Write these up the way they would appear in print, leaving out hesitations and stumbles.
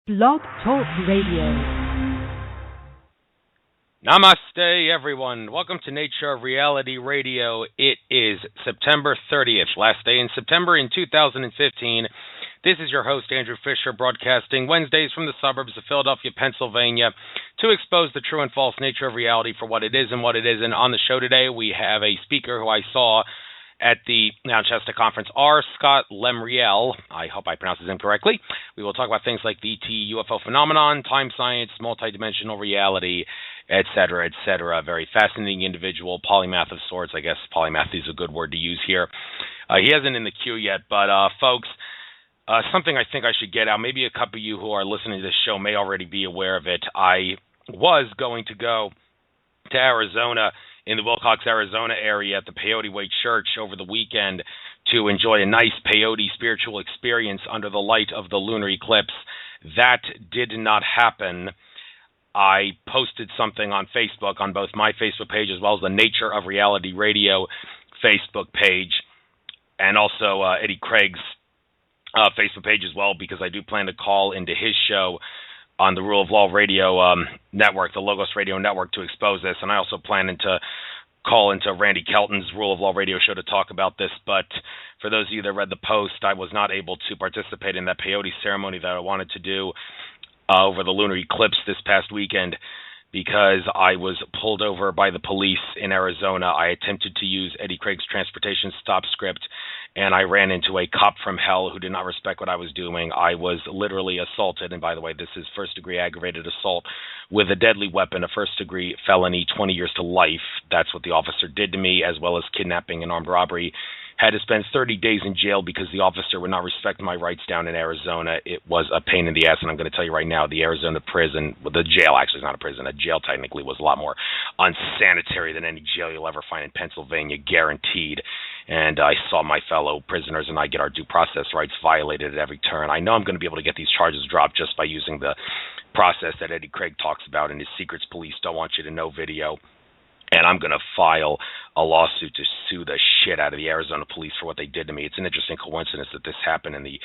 Blog Talk Radio. Namaste, everyone. Welcome to Nature of Reality Radio. It is September 30th, last day in September in 2015. This is your host, Andrew Fisher, broadcasting Wednesdays from the suburbs of Philadelphia, Pennsylvania, to expose the true and false nature of reality for what it is and what it isn't. On the show today, we have a speaker who I saw at the Manchester conference, R. Scott Lemriel. I hope I pronounced his name correctly. We will talk about things like the ET UFO phenomenon, time science, multidimensional reality, etc., etc. Very fascinating individual, polymath of sorts. I guess polymath is a good word to use here. He hasn't in the queue yet, but folks, something I think I should get out. Maybe a couple of you who are listening to this show may already be aware of it. I was going to go to Arizona, in the Wilcox, Arizona area at the Peyote Way Church over the weekend to enjoy a nice peyote spiritual experience under the light of the lunar eclipse. That did not happen. I posted something on Facebook, on both my Facebook page as well as the Nature of Reality Radio Facebook page, and also Eddie Craig's Facebook page as well, because I do plan to call into his show on the Rule of Law Radio network, the Logos Radio Network, to expose this. And I also plan to call into Randy Kelton's Rule of Law Radio show to talk about this. But for those of you that read the post, I was not able to participate in that peyote ceremony that I wanted to do over the lunar eclipse this past weekend because I was pulled over by the police in Arizona. I attempted to use Eddie Craig's transportation stop script, and I ran into a cop from hell who did not respect what I was doing. I was literally assaulted, and by the way, this is first-degree aggravated assault with a deadly weapon, a first-degree felony, 20 years to life. That's what the officer did to me, as well as kidnapping and armed robbery. Had to spend 30 days in jail because the officer would not respect my rights down in Arizona. It was a pain in the ass, and I'm going to tell you right now, the Arizona prison, well, the jail actually is not a prison, a jail technically was a lot more unsanitary than any jail you'll ever find in Pennsylvania, guaranteed. And I saw my fellow prisoners and I get our due process rights violated at every turn. I know I'm going to be able to get these charges dropped just by using the process that Eddie Craig talks about in his Secrets Police Don't Want You to Know video. And I'm going to file a lawsuit to sue the shit out of the Arizona police for what they did to me. It's an interesting coincidence that this happened in the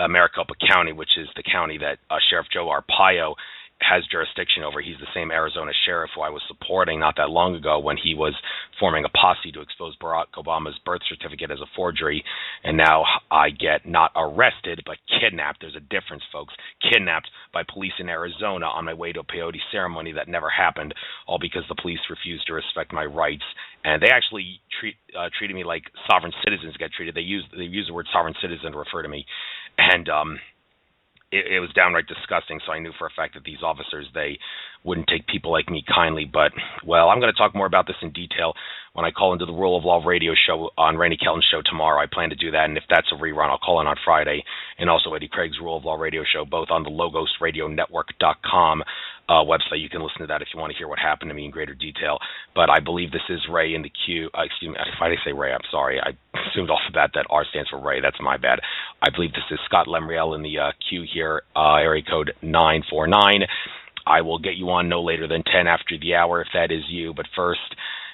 Maricopa County, which is the county that Sheriff Joe Arpaio has jurisdiction over. He's the same Arizona sheriff who I was supporting not that long ago when he was forming a posse to expose Barack Obama's birth certificate as a forgery. And now I get not arrested, but kidnapped. There's a difference, folks. Kidnapped by police in Arizona on my way to a peyote ceremony that never happened, all because the police refused to respect my rights. And they actually treated me like sovereign citizens get treated. They use the word sovereign citizen to refer to me. And it was downright disgusting, so I knew for a fact that these officers, they wouldn't take people like me kindly. But, well, I'm going to talk more about this in detail when I call into the Rule of Law Radio show on Randy Kelton's show tomorrow. I plan to do that, and if that's a rerun, I'll call in on Friday, and also Eddie Craig's Rule of Law Radio show, both on the LogosRadioNetwork.com website. You can listen to that if you want to hear what happened to me in greater detail. But I believe this is Ray in the queue. Excuse me, if I say Ray, I'm sorry. I assumed off the bat that R stands for Ray. That's my bad. I believe this is Scott Lemriel in the queue here, area code 949. I will get you on no later than 10 after the hour if that is you. But first,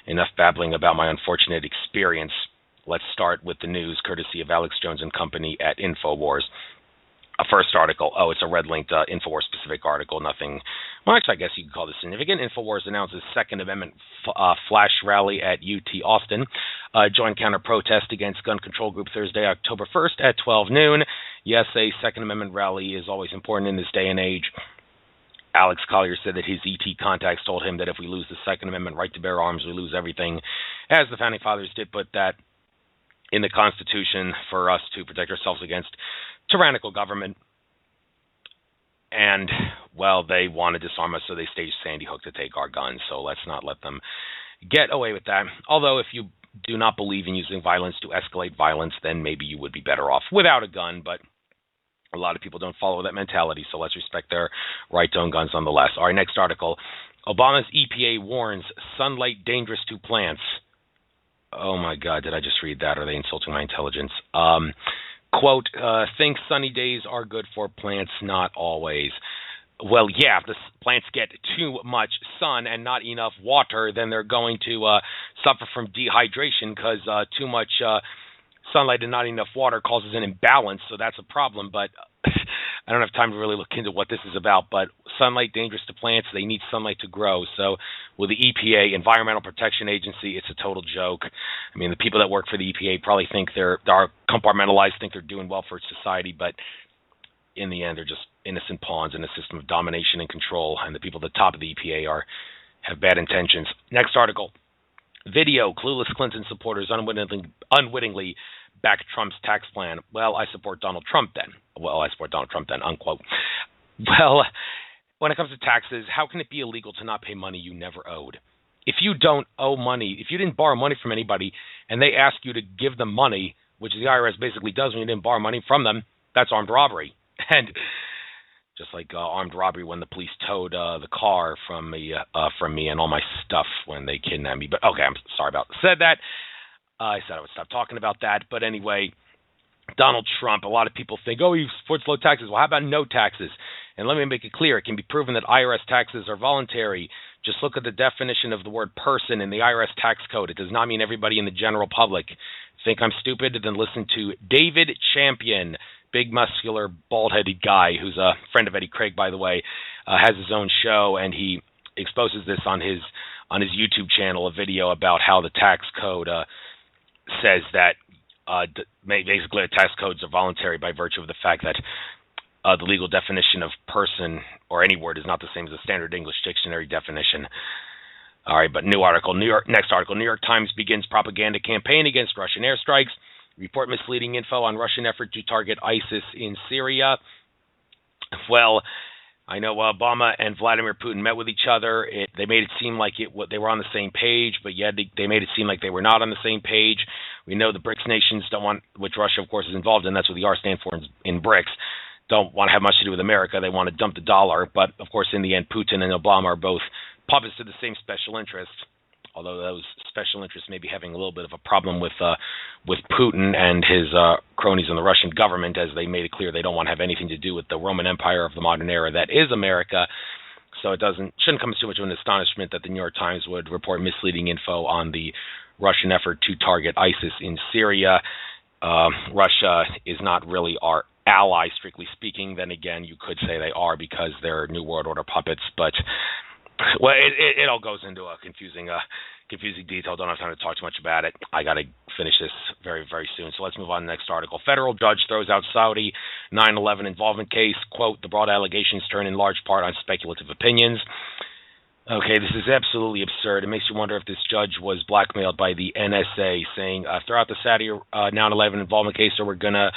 enough babbling about my unfortunate experience. Let's start with the news, courtesy of Alex Jones and Company at InfoWars. A first article. Oh, it's a red-linked InfoWars-specific article. Nothing. Well, actually, I guess you could call this significant. InfoWars announces Second Amendment flash rally at UT Austin. Joint counter-protest against gun control group Thursday, October 1st at 12 noon. Yes, a Second Amendment rally is always important in this day and age. Alex Collier said that his ET contacts told him that if we lose the Second Amendment right to bear arms, we lose everything. As the Founding Fathers did put that in the Constitution for us to protect ourselves against tyrannical government. And, well, they want to disarm us, so they staged Sandy Hook to take our guns. So let's not let them get away with that. Although if you do not believe in using violence to escalate violence, then maybe you would be better off without a gun. But a lot of people don't follow that mentality, so let's respect their right to own guns nonetheless. All right, next article. Obama's EPA warns sunlight dangerous to plants. Oh, my God, did I just read that? Are they insulting my intelligence? Quote, think sunny days are good for plants, not always. Well, yeah, if the plants get too much sun and not enough water, then they're going to suffer from dehydration because too much sunlight and not enough water causes an imbalance, so that's a problem. But I don't have time to really look into what this is about, but sunlight dangerous to plants. They need sunlight to grow. So with the EPA, Environmental Protection Agency, it's a total joke. I mean, the people that work for the EPA probably think they're compartmentalized, think they're doing well for society, but in the end, they're just innocent pawns in a system of domination and control, and the people at the top of the EPA have bad intentions. Next article. Video, clueless Clinton supporters unwittingly back Trump's tax plan. Well, I support Donald Trump then. Unquote. Well, when it comes to taxes, how can it be illegal to not pay money you never owed? If you don't owe money, if you didn't borrow money from anybody, and they ask you to give them money, which the IRS basically does when you didn't borrow money from them, that's armed robbery. And just like armed robbery when the police towed the car from me and all my stuff when they kidnapped me. But okay, I'm sorry about said that. I said I would stop talking about that. But anyway, Donald Trump, a lot of people think, oh, he supports low taxes. Well, how about no taxes? And let me make it clear. It can be proven that IRS taxes are voluntary. Just look at the definition of the word person in the IRS tax code. It does not mean everybody in the general public. Think I'm stupid? Then listen to David Champion, big, muscular, bald-headed guy who's a friend of Eddie Craig, by the way, has his own show, and he exposes this on his YouTube channel, a video about how the tax code says that basically the tax codes are voluntary by virtue of the fact that the legal definition of person or any word is not the same as the standard English dictionary definition. All right, but next article. New York Times begins propaganda campaign against Russian airstrikes. Report misleading info on Russian effort to target ISIS in Syria. Well, I know Obama and Vladimir Putin met with each other. They made it seem like they were on the same page, but yet they made it seem like they were not on the same page. We know the BRICS nations don't want, which Russia, of course, is involved in. That's what the R stands for in BRICS. Don't want to have much to do with America. They want to dump the dollar. But, of course, in the end, Putin and Obama are both puppets to the same special interest, although those special interests may be having a little bit of a problem with Putin and his cronies in the Russian government, as they made it clear they don't want to have anything to do with the Roman Empire of the modern era that is America. So it shouldn't come as too much of an astonishment that the New York Times would report misleading info on the Russian effort to target ISIS in Syria. Russia is not really our ally, strictly speaking. Then again, you could say they are because they're New World Order puppets, but well, it all goes into a confusing detail. Don't have time to talk too much about it. I got to finish this very, very soon. So let's move on to the next article. Federal judge throws out Saudi 9/11 involvement case. Quote, the broad allegations turn in large part on speculative opinions. Okay, this is absolutely absurd. It makes you wonder if this judge was blackmailed by the NSA, saying, throw out the Saudi 9/11 involvement case, or we're going to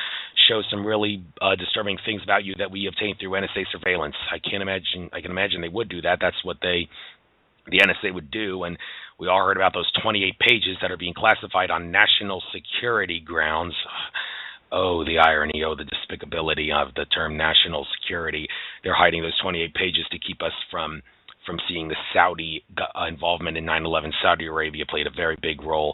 show some really disturbing things about you that we obtained through NSA surveillance. I can imagine they would do that. That's what the NSA would do. And we all heard about those 28 pages that are being classified on national security grounds. Oh, the irony, the despicability of the term national security. They're hiding those 28 pages to keep us from seeing the Saudi involvement in 9/11. Saudi Arabia played a very big role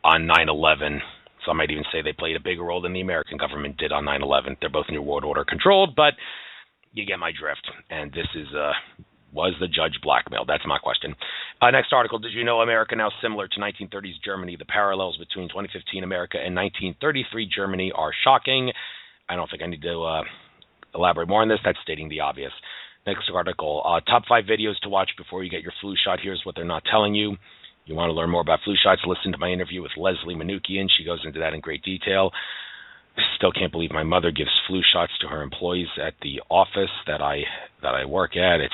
on 9/11. Some might even say they played a bigger role than the American government did on 9/11. They're both New World Order controlled, but you get my drift. And this is, was the judge blackmailed? That's my question. Next article, did you know America now similar to 1930s Germany? The parallels between 2015 America and 1933 Germany are shocking. I don't think I need to elaborate more on this. That's stating the obvious. Next article, top 5 videos to watch before you get your flu shot. Here's what they're not telling you. You want to learn more about flu shots, listen to my interview with Leslie Manoukian. She goes into that in great detail. I still can't believe my mother gives flu shots to her employees at the office that I work at. It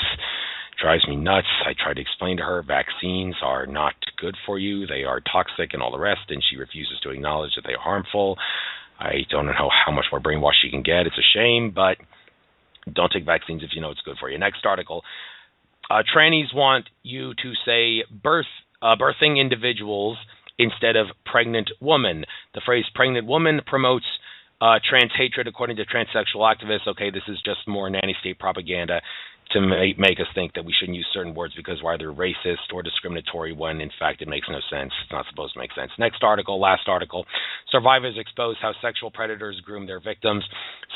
drives me nuts. I try to explain to her vaccines are not good for you. They are toxic and all the rest, and she refuses to acknowledge that they are harmful. I don't know how much more brainwash she can get. It's a shame, but don't take vaccines if you know it's good for you. Next article. Trannies want you to say birthing individuals instead of pregnant woman. The phrase pregnant woman promotes trans hatred, according to transsexual activists. Okay, this is just more nanny state propaganda. to make us think that we shouldn't use certain words because we're either racist or discriminatory when, in fact, it makes no sense. It's not supposed to make sense. Next article, last article. Survivors expose how sexual predators groom their victims.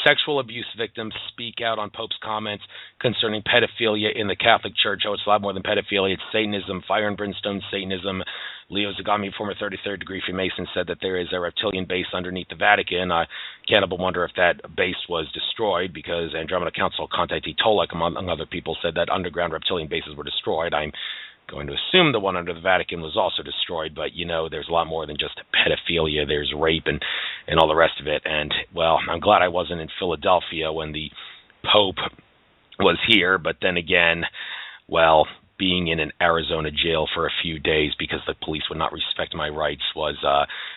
Sexual abuse victims speak out on Pope's comments concerning pedophilia in the Catholic Church. Oh, it's a lot more than pedophilia. It's Satanism, fire and brimstone Satanism. Leo Zagami, former 33rd degree Freemason, said that there is a reptilian base underneath the Vatican. I can't but wonder if that base was destroyed, because Andromeda Council contactee Tolek, among other people, said that underground reptilian bases were destroyed. I'm going to assume the one under the Vatican was also destroyed, but, there's a lot more than just pedophilia. There's rape and all the rest of it. And, well, I'm glad I wasn't in Philadelphia when the Pope was here, but then again, well, being in an Arizona jail for a few days because the police would not respect my rights was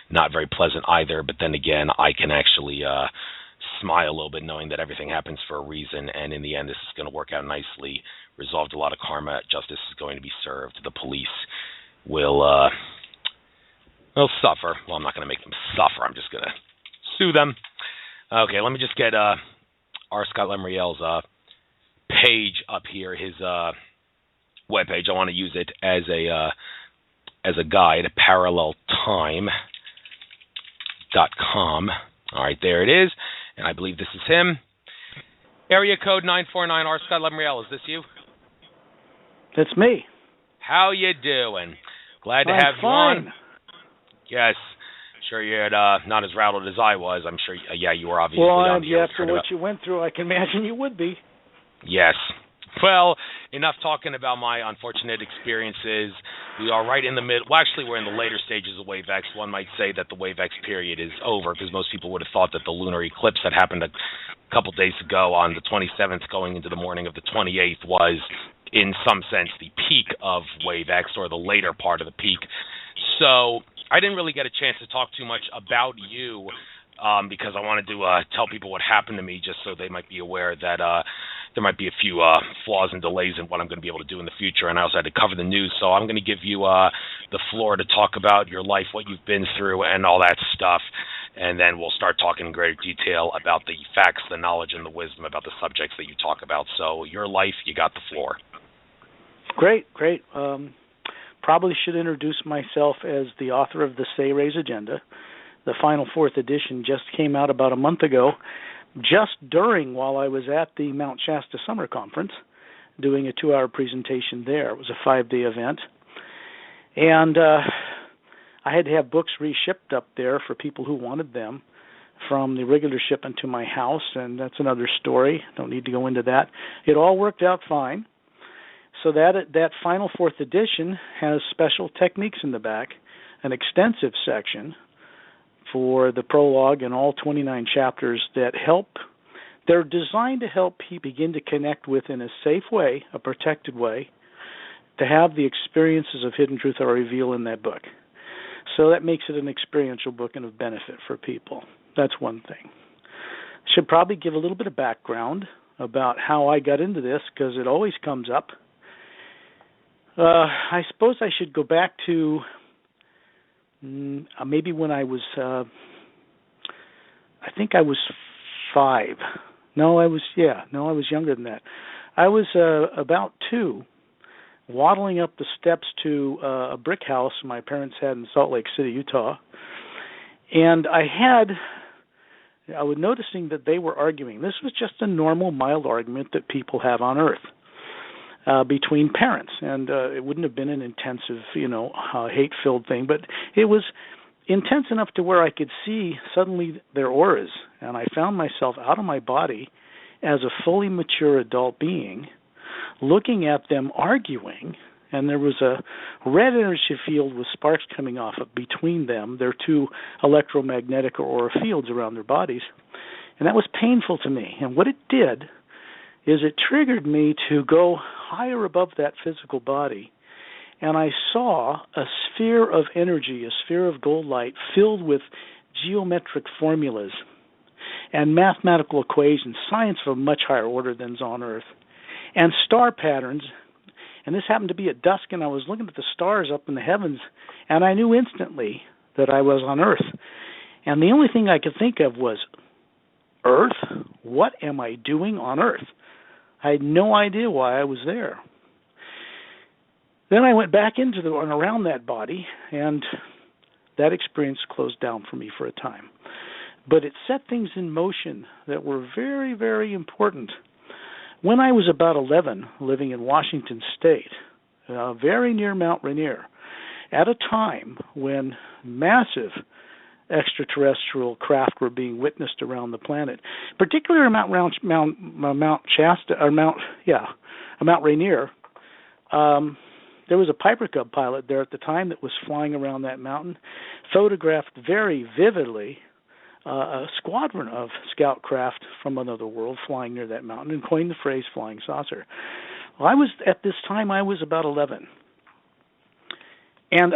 not very pleasant either. But then again, I can actually smile a little bit knowing that everything happens for a reason, and in the end, this is going to work out nicely. Resolved a lot of karma. Justice is going to be served. The police will suffer. Well, I'm not going to make them suffer. I'm just going to sue them. Okay, let me just get R. Scott Lemriel's page up here, his webpage. I want to use it as a guide, paralleltime.com. All right, there it is, and I believe this is him. Area code 949, R. Scott Lemriel. Is this you? That's me. How you doing? Glad to have you on. Yes. Sure you're not as rattled as I was. I'm sure, you were obviously on here. Well, after what you went through, I can imagine you would be. Yes. Well, enough talking about my unfortunate experiences. We are right in the middle. Well, actually, we're in the later stages of Wave X. One might say that the Wave X period is over, because most people would have thought that the lunar eclipse that happened a couple days ago on the 27th going into the morning of the 28th was, in some sense, the peak of Wave X, or the later part of the peak. So I didn't really get a chance to talk too much about you, because I wanted to tell people what happened to me, just so they might be aware that there might be a few flaws and delays in what I'm going to be able to do in the future. And I also had to cover the news, so I'm going to give you the floor to talk about your life, what you've been through, and all that stuff. And then we'll start talking in greater detail about the facts, the knowledge, and the wisdom about the subjects that you talk about. So your life, you got the floor. Great. Probably should introduce myself as the author of the Say Raise Agenda. The final 4th edition just came out about a month ago, just while I was at the Mount Shasta Summer Conference, doing a 2-hour presentation there. It was a 5-day event. And I had to have books reshipped up there for people who wanted them from the regular shipment to my house, and that's another story. Don't need to go into that. It all worked out fine. So that final 4th edition has special techniques in the back, an extensive section for the prologue and all 29 chapters that help. They're designed to help people begin to connect with, in a safe way, a protected way, to have the experiences of hidden truth I reveal in that book. So that makes it an experiential book and of benefit for people. That's one thing. Should probably give a little bit of background about how I got into this, because it always comes up. I suppose I should go back to maybe when I was, I think I was 5. No, I was younger than that. I was about 2, waddling up the steps to a brick house my parents had in Salt Lake City, Utah. And I was noticing that they were arguing. This was just a normal, mild argument that people have on Earth. Between parents, and it wouldn't have been an intensive, hate-filled thing, but it was intense enough to where I could see suddenly their auras, and I found myself out of my body as a fully mature adult being, looking at them arguing, and there was a red energy field with sparks coming off of between them, their 2 electromagnetic or aura fields around their bodies, and that was painful to me. And what it did is it triggered me to go higher above that physical body, and I saw a sphere of energy, a sphere of gold light filled with geometric formulas and mathematical equations, science of a much higher order than's on Earth, and star patterns. And this happened to be at dusk, and I was looking at the stars up in the heavens, and I knew instantly that I was on Earth. And the only thing I could think of was, Earth? What am I doing on Earth? I had no idea why I was there. Then I went back into and around that body, and that experience closed down for me for a time. But it set things in motion that were very, very important. When I was about 11, living in Washington State, very near Mount Rainier, at a time when massive extraterrestrial craft were being witnessed around the planet, particularly Mount Rainier. There was a Piper Cub pilot there at the time that was flying around that mountain, photographed very vividly a squadron of scout craft from another world flying near that mountain, and coined the phrase flying saucer. Well, at this time I was about 11. And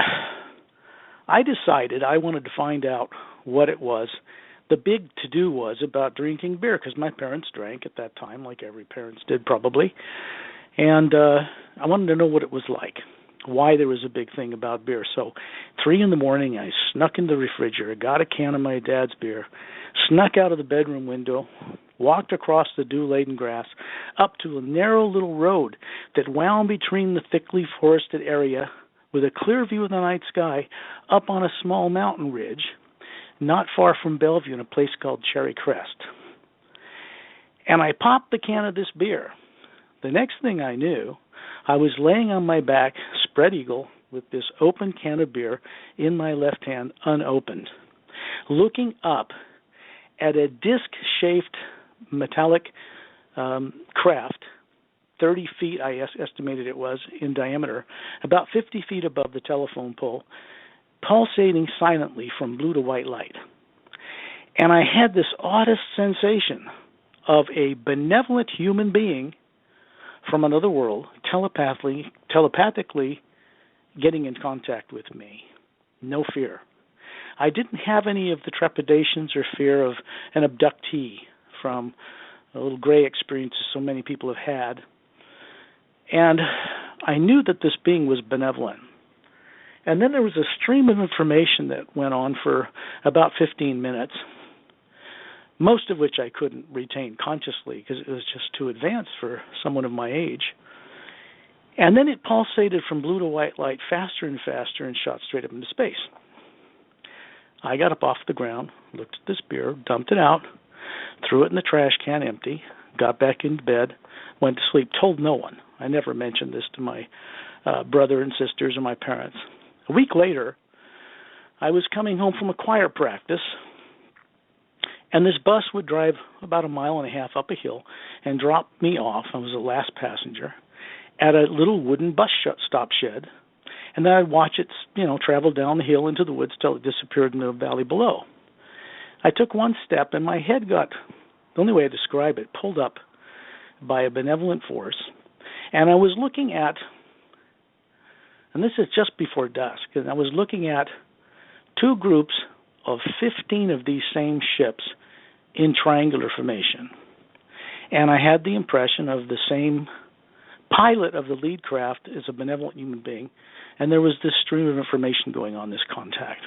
I decided I wanted to find out what it was. The big to-do was about drinking beer, because my parents drank at that time, like every parents did probably. And I wanted to know what it was like, why there was a big thing about beer. So 3 a.m, I snuck in the refrigerator, got a can of my dad's beer, snuck out of the bedroom window, walked across the dew-laden grass up to a narrow little road that wound between the thickly forested area with a clear view of the night sky up on a small mountain ridge not far from Bellevue in a place called Cherry Crest. And I popped the can of this beer. The next thing I knew, I was laying on my back, spread eagle, with this open can of beer in my left hand, unopened, looking up at a disc-shaped metallic craft, 30 feet, I estimated it was, in diameter, about 50 feet above the telephone pole, pulsating silently from blue to white light. And I had this oddest sensation of a benevolent human being from another world telepathically getting in contact with me. No fear. I didn't have any of the trepidations or fear of an abductee from the little gray experiences so many people have had. And I knew that this being was benevolent. And then there was a stream of information that went on for about 15 minutes, most of which I couldn't retain consciously because it was just too advanced for someone of my age. And then it pulsated from blue to white light faster and faster and shot straight up into space. I got up off the ground, looked at this beer, dumped it out, threw it in the trash can empty, got back into bed, went to sleep, told no one. I never mentioned this to my brother and sisters or my parents. A week later, I was coming home from a choir practice, and this bus would drive about 1.5 miles up a hill and drop me off. I was the last passenger at a little wooden bus stop shed, and then I'd watch it, travel down the hill into the woods till it disappeared in the valley below. I took one step, and my head got, the only way to describe it, pulled up by a benevolent force, and I was looking at, and this is just before dusk, and I was looking at 2 groups of 15 of these same ships in triangular formation. And I had the impression of the same pilot of the lead craft as a benevolent human being, and there was this stream of information going on, this contact.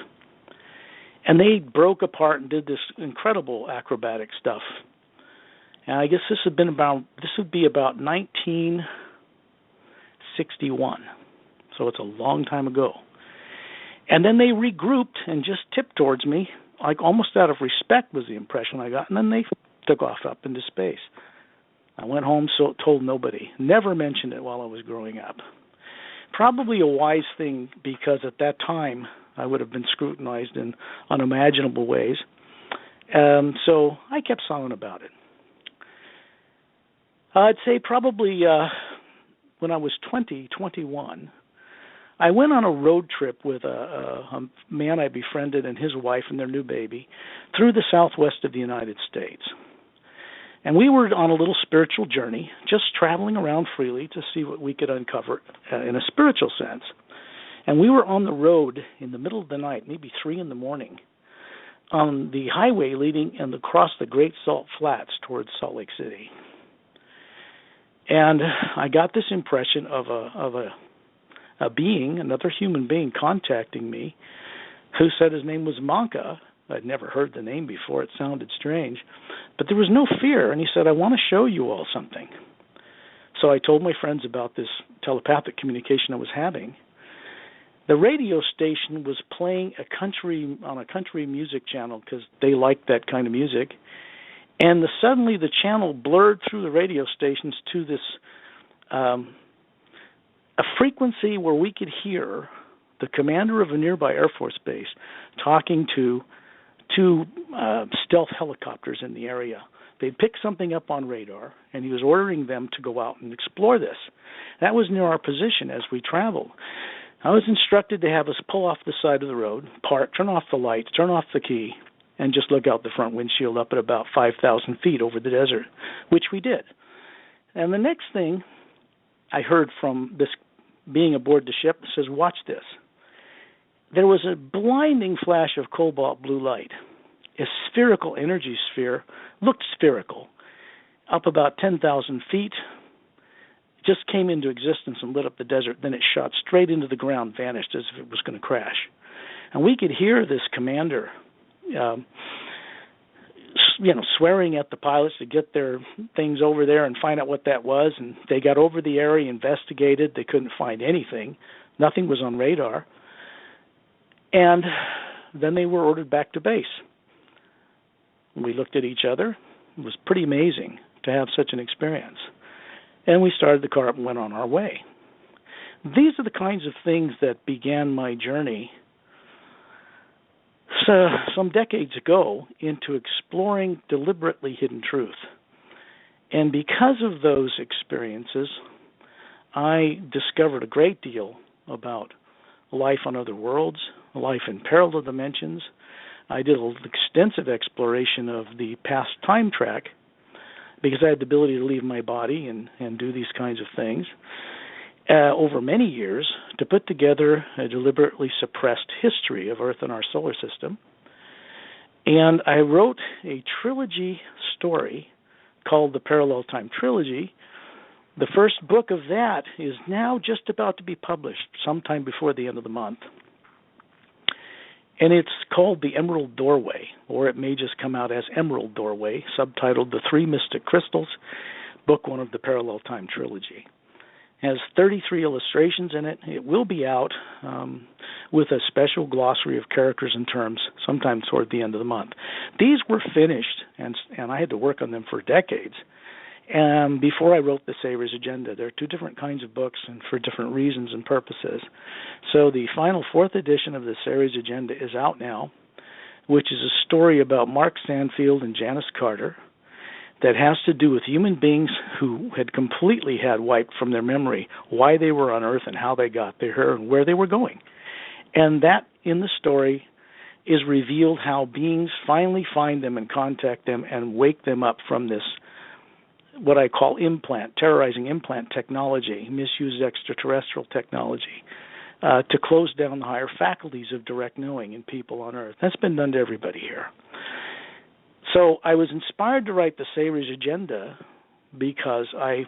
And they broke apart and did this incredible acrobatic stuff. And I guess this would be about 1961. So it's a long time ago. And then they regrouped and just tipped towards me, like almost out of respect was the impression I got, and then they took off up into space. I went home, so told nobody. Never mentioned it while I was growing up. Probably a wise thing, because at that time I would have been scrutinized in unimaginable ways. So I kept silent about it. I'd say probably when I was 21, I went on a road trip with a man I befriended and his wife and their new baby through the southwest of the United States. And we were on a little spiritual journey, just traveling around freely to see what we could uncover in a spiritual sense. And we were on the road in the middle of the night, maybe 3 a.m, on the highway leading and across the Great Salt Flats towards Salt Lake City. And I got this impression of a being, another human being, contacting me, who said his name was Manka. I'd never heard the name before. It sounded strange. But there was no fear. And he said, I want to show you all something. So I told my friends about this telepathic communication I was having. The radio station was playing on a country music channel because they liked that kind of music. And suddenly the channel blurred through the radio stations to this a frequency where we could hear the commander of a nearby Air Force base talking to two stealth helicopters in the area. They'd picked something up on radar, and he was ordering them to go out and explore this. That was near our position as we traveled. I was instructed to have us pull off the side of the road, park, turn off the lights, turn off the key, and just look out the front windshield up at about 5,000 feet over the desert, which we did. And the next thing I heard from this being aboard the ship says, watch this. There was a blinding flash of cobalt blue light. A spherical energy sphere, looked spherical, up about 10,000 feet, just came into existence and lit up the desert. Then it shot straight into the ground, vanished as if it was going to crash. And we could hear this commander, swearing at the pilots to get their things over there and find out what that was. And they got over the area, investigated. They couldn't find anything. Nothing was on radar. And then they were ordered back to base. We looked at each other. It was pretty amazing to have such an experience. And we started the car up and went on our way. These are the kinds of things that began my journey some decades ago into exploring deliberately hidden truth. And because of those experiences, I discovered a great deal about life on other worlds, life in parallel dimensions. I did an extensive exploration of the past time track because I had the ability to leave my body and do these kinds of things over many years to put together a deliberately suppressed history of Earth and our solar system. And I wrote a trilogy story called the Parallel Time Trilogy. The first book of that is now just about to be published sometime before the end of the month. And it's called The Emerald Doorway, or it may just come out as Emerald Doorway, subtitled The Three Mystic Crystals, book one of the Parallel Time Trilogy. It has 33 illustrations in it. It will be out with a special glossary of characters and terms sometime toward the end of the month. These were finished, and I had to work on them for decades. And before I wrote the Sayers Agenda, there are two different kinds of books and for different reasons and purposes. So the final fourth edition of the Sayers Agenda is out now, which is a story about Mark Sanfield and Janice Carter that has to do with human beings who had completely had wiped from their memory why they were on Earth and how they got there and where they were going. And that, in the story, is revealed how beings finally find them and contact them and wake them up from this what I call terrorizing implant technology, misused extraterrestrial technology, to close down the higher faculties of direct knowing in people on Earth. That's been done to everybody here. So I was inspired to write the Sayers Agenda because I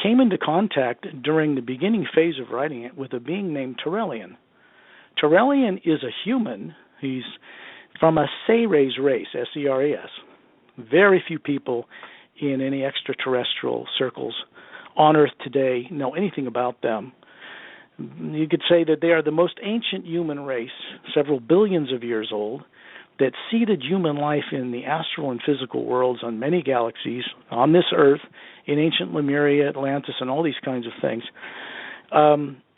came into contact during the beginning phase of writing it with a being named Terrellian. Terrellian is a human. He's from a Seres race, S-E-R-A-S. Very few people in any extraterrestrial circles on Earth today know anything about them. You could say that they are the most ancient human race, several billions of years old, that seeded human life in the astral and physical worlds on many galaxies, on this Earth, in ancient Lemuria, Atlantis, and all these kinds of things,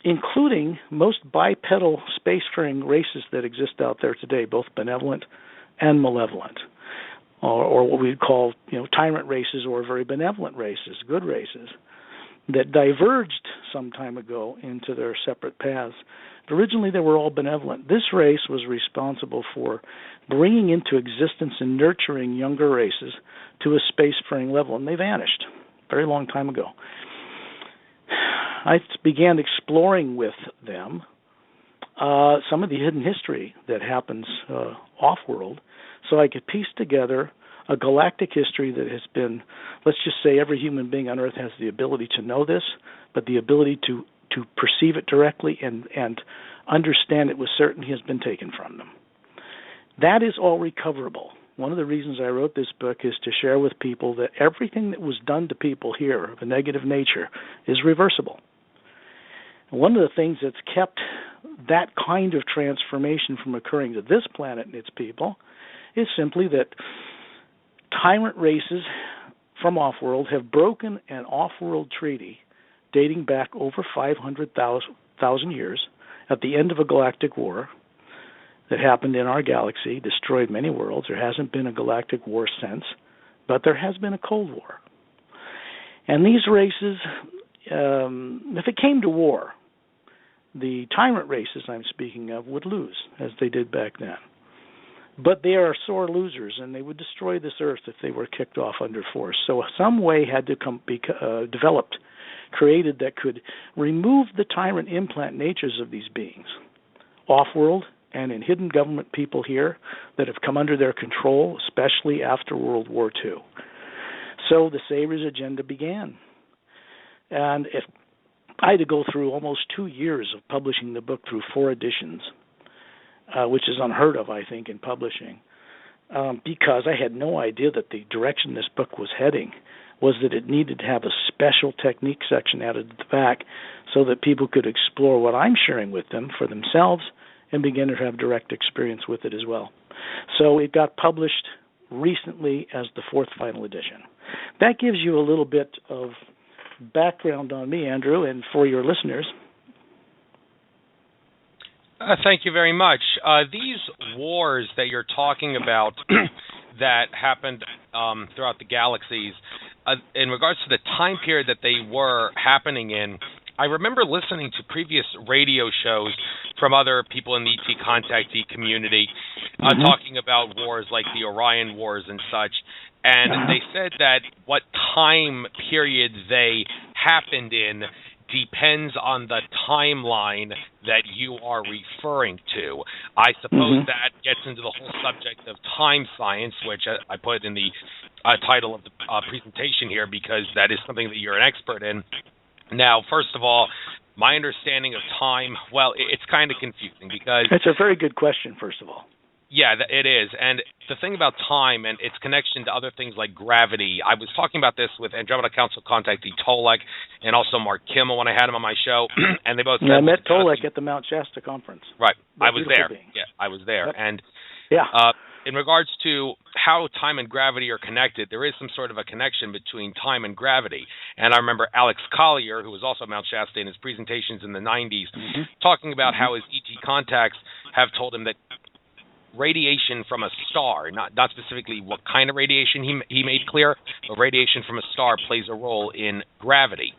including most bipedal spacefaring races that exist out there today, both benevolent and malevolent. Or what we'd call, tyrant races or very benevolent races, good races, that diverged some time ago into their separate paths. But originally, they were all benevolent. This race was responsible for bringing into existence and nurturing younger races to a spacefaring level, and they vanished a very long time ago. I began exploring with them some of the hidden history that happens off-world, so I could piece together a galactic history that has been, let's just say every human being on Earth has the ability to know this, but the ability to perceive it directly and understand it with certainty has been taken from them. That is all recoverable. one of the reasons I wrote this book is to share with people that everything that was done to people here of a negative nature is reversible. One of the things that's kept that kind of transformation from occurring to this planet and its people is simply that tyrant races from off-world have broken an off-world treaty dating back over 500,000 years at the end of a galactic war that happened in our galaxy, destroyed many worlds. There hasn't been a galactic war since, but there has been a Cold War. And these races, if it came to war, the tyrant races I'm speaking of would lose, as they did back then. But they are sore losers, and they would destroy this Earth if they were kicked off under force. So some way had to be developed, created, that could remove the tyrant implant natures of these beings, off-world and in hidden government people here that have come under their control, especially after World War II. So the Savior's agenda began. And if I had to go through almost 2 years of publishing the book through 4 editions, which is unheard of, I think, in publishing, because I had no idea that the direction this book was heading was that it needed to have a special technique section added at the back so that people could explore what I'm sharing with them for themselves and begin to have direct experience with it as well. So it got published recently as the 4th final edition. That gives you a little bit of background on me, Andrew, and for your listeners. Thank you very much. These wars that you're talking about that happened throughout the galaxies, in regards to the time period that they were happening in, I remember listening to previous radio shows from other people in the ET contactee community talking about wars like the Orion Wars and such, and they said that what time period they happened in depends on the timeline that you are referring to. I suppose that gets into the whole subject of time science, which I put in the title of the presentation here because that is something that you're an expert in. Now, first of all, my understanding of time, well, it's kind of confusing because... It's a very good question, first of all. Yeah, it is. And the thing about time and its connection to other things like gravity, I was talking about this with Andromeda Council contactee Tolek and also Mark Kimmel when I had him on my show, and they both said... I met Tolek at the Mount Shasta conference. Right. I was there. Yeah, I was there. Yep. And yeah. In regards to how time and gravity are connected, there is some sort of a connection between time and gravity. And I remember Alex Collier, who was also at Mount Shasta in his presentations in the 90s, talking about how his ET contacts have told him that radiation from a star, not specifically what kind of radiation he made clear, but radiation from a star plays a role in gravity.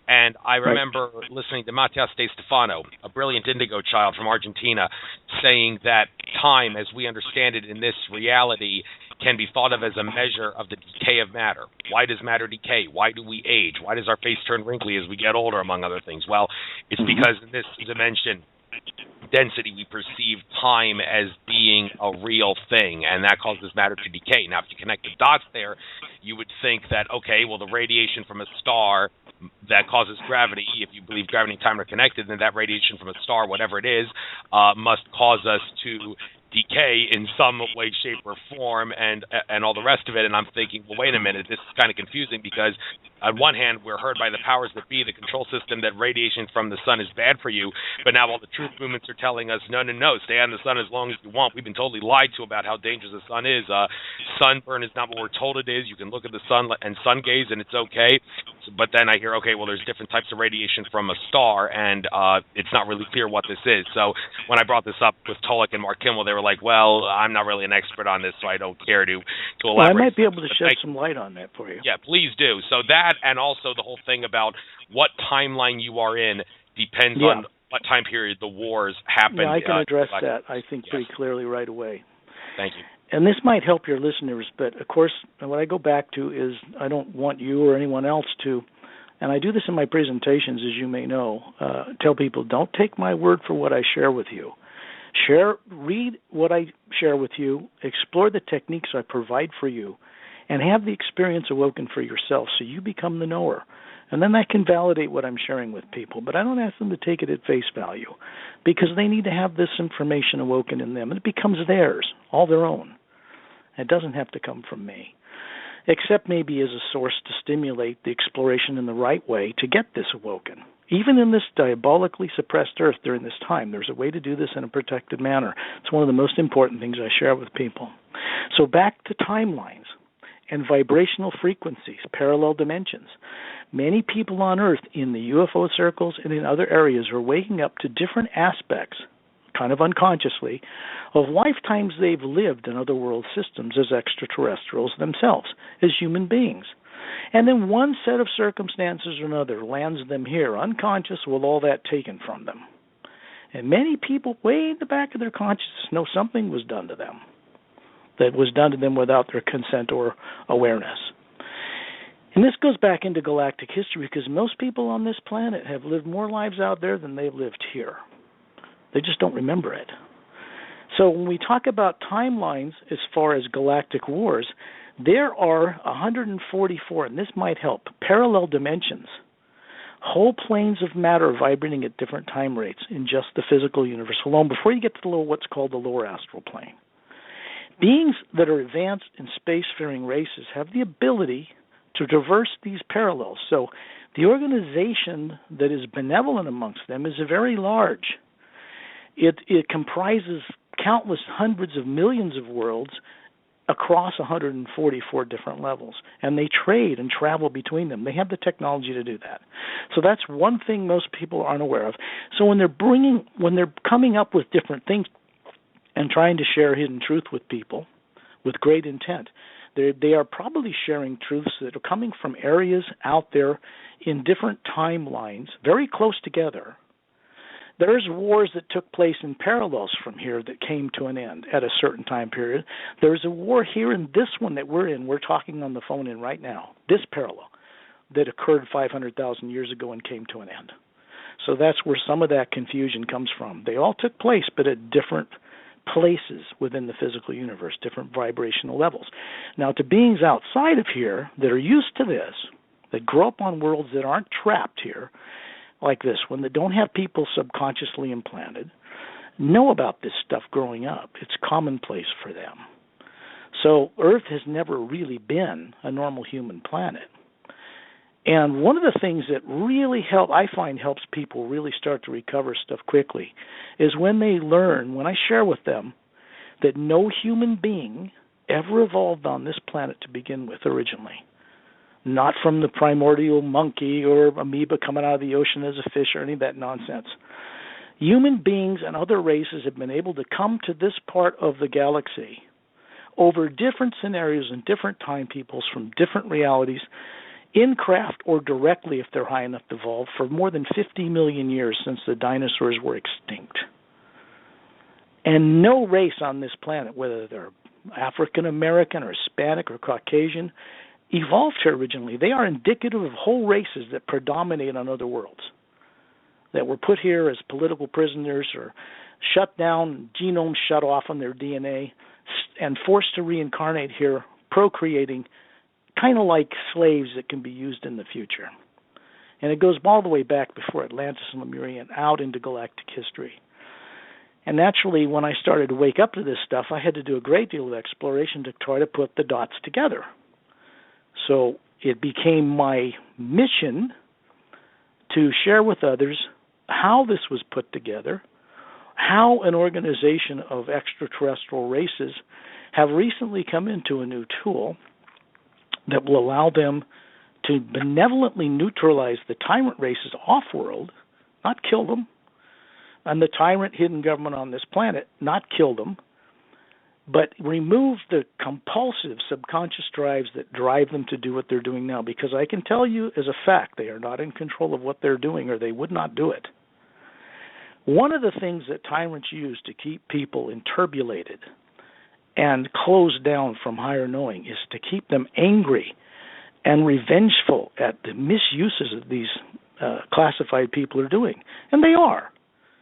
And I remember listening to Matias De Stefano, a brilliant indigo child from Argentina, saying that time, as we understand it in this reality, can be thought of as a measure of the decay of matter. Why does matter decay? Why do we age? Why does our face turn wrinkly as we get older, among other things? Well, it's because in this dimension, density, we perceive time as being a real thing, and that causes matter to decay. Now, if you connect the dots there, you would think that, okay, well, the radiation from a star that causes gravity, if you believe gravity and time are connected, then that radiation from a star, whatever it is, must cause us to decay in some way, shape, or form, and all the rest of it. And I'm thinking, well, wait a minute, this is kind of confusing because on one hand, we're heard by the powers that be, the control system, that radiation from the sun is bad for you, but now all the truth movements are telling us, no, stay on the sun as long as you want. We've been totally lied to about how dangerous the sun is. Sunburn is not what we're told it is. You can look at the sun and sun gaze, and it's okay. But then I hear, okay, well, there's different types of radiation from a star, and it's not really clear what this is. So when I brought this up with Tolek and Mark Kimmel, they were like, well, I'm not really an expert on this, so I don't care to elaborate. Well, I might be able to shed some light on that for you. Yeah, please do. So that, and also the whole thing about what timeline you are in depends on what time period the wars happened. Yeah, I can address that, I think, pretty clearly right away. Thank you. And this might help your listeners, but of course, what I go back to is I don't want you or anyone else to, and I do this in my presentations, as you may know, tell people, don't take my word for what I share with you. Read what I share with you, explore the techniques I provide for you, and have the experience awoken for yourself so you become the knower. And then that can validate what I'm sharing with people. But I don't ask them to take it at face value because they need to have this information awoken in them. And it becomes theirs, all their own. It doesn't have to come from me, except maybe as a source to stimulate the exploration in the right way to get this awoken. Even in this diabolically suppressed Earth during this time, there's a way to do this in a protected manner. It's one of the most important things I share with people. So back to timelines and vibrational frequencies, parallel dimensions. Many people on Earth in the UFO circles and in other areas are waking up to different aspects, kind of unconsciously, of lifetimes they've lived in other world systems as extraterrestrials themselves, as human beings. And then one set of circumstances or another lands them here, unconscious, with all that taken from them. And many people way in the back of their consciousness know something was done to them, that was done to them without their consent or awareness. And this goes back into galactic history because most people on this planet have lived more lives out there than they've lived here. They just don't remember it. So when we talk about timelines as far as galactic wars, there are 144, and this might help, parallel dimensions, whole planes of matter vibrating at different time rates in just the physical universe alone before you get to what's called the lower astral plane. Beings that are advanced in spacefaring races have the ability to traverse these parallels. So the organization that is benevolent amongst them is very large. It comprises countless hundreds of millions of worlds across 144 different levels, and they trade and travel between them. They have the technology to do that. So that's one thing most people aren't aware of. So when they're coming up with different things and trying to share hidden truth with people with great intent, they are probably sharing truths that are coming from areas out there in different timelines, very close together. There's wars that took place in parallels from here that came to an end at a certain time period. There's a war here in this one that we're in. We're talking on the phone in right now, this parallel that occurred 500,000 years ago and came to an end. So that's where some of that confusion comes from. They all took place, but at different places within the physical universe, different vibrational levels. Now, to beings outside of here that are used to this, that grow up on worlds that aren't trapped here, like this one, that don't have people subconsciously implanted, know about this stuff growing up. It's commonplace for them. So Earth has never really been a normal human planet. And one of the things that really I find helps people really start to recover stuff quickly is when they learn, when I share with them, that no human being ever evolved on this planet to begin with originally. Not from the primordial monkey or amoeba coming out of the ocean as a fish or any of that nonsense. Human beings and other races have been able to come to this part of the galaxy over different scenarios and different time peoples from different realities, in craft or directly if they're high enough to evolve, for more than 50 million years since the dinosaurs were extinct. And no race on this planet, whether they're African American or Hispanic or Caucasian, evolved here originally. They are indicative of whole races that predominate on other worlds, that were put here as political prisoners or shut down, genomes shut off on their DNA, and forced to reincarnate here, procreating, kind of like slaves that can be used in the future. And it goes all the way back before Atlantis and Lemriel out into galactic history. And naturally, when I started to wake up to this stuff, I had to do a great deal of exploration to try to put the dots together. So it became my mission to share with others how this was put together, how an organization of extraterrestrial races have recently come into a new tool that will allow them to benevolently neutralize the tyrant races off-world, not kill them, and the tyrant hidden government on this planet, not kill them, but remove the compulsive subconscious drives that drive them to do what they're doing now. Because I can tell you as a fact, they are not in control of what they're doing, or they would not do it. One of the things that tyrants use to keep people enturbulated and closed down from higher knowing is to keep them angry and revengeful at the misuses that these classified people are doing. And they are.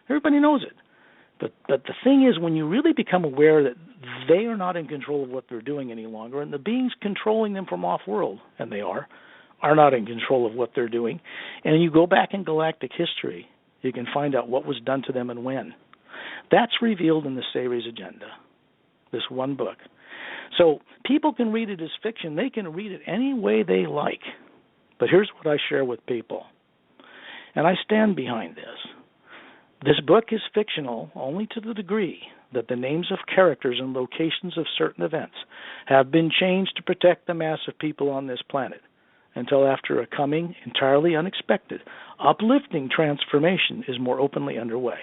Everybody knows it. But the thing is, when you really become aware that they are not in control of what they're doing any longer, and the beings controlling them from off-world, and they are not in control of what they're doing, and you go back in galactic history, you can find out what was done to them and when. That's revealed in the Series Agenda, this one book. So people can read it as fiction. They can read it any way they like. But here's what I share with people, and I stand behind this. This book is fictional only to the degree that the names of characters and locations of certain events have been changed to protect the mass of people on this planet until after a coming, entirely unexpected, uplifting transformation is more openly underway.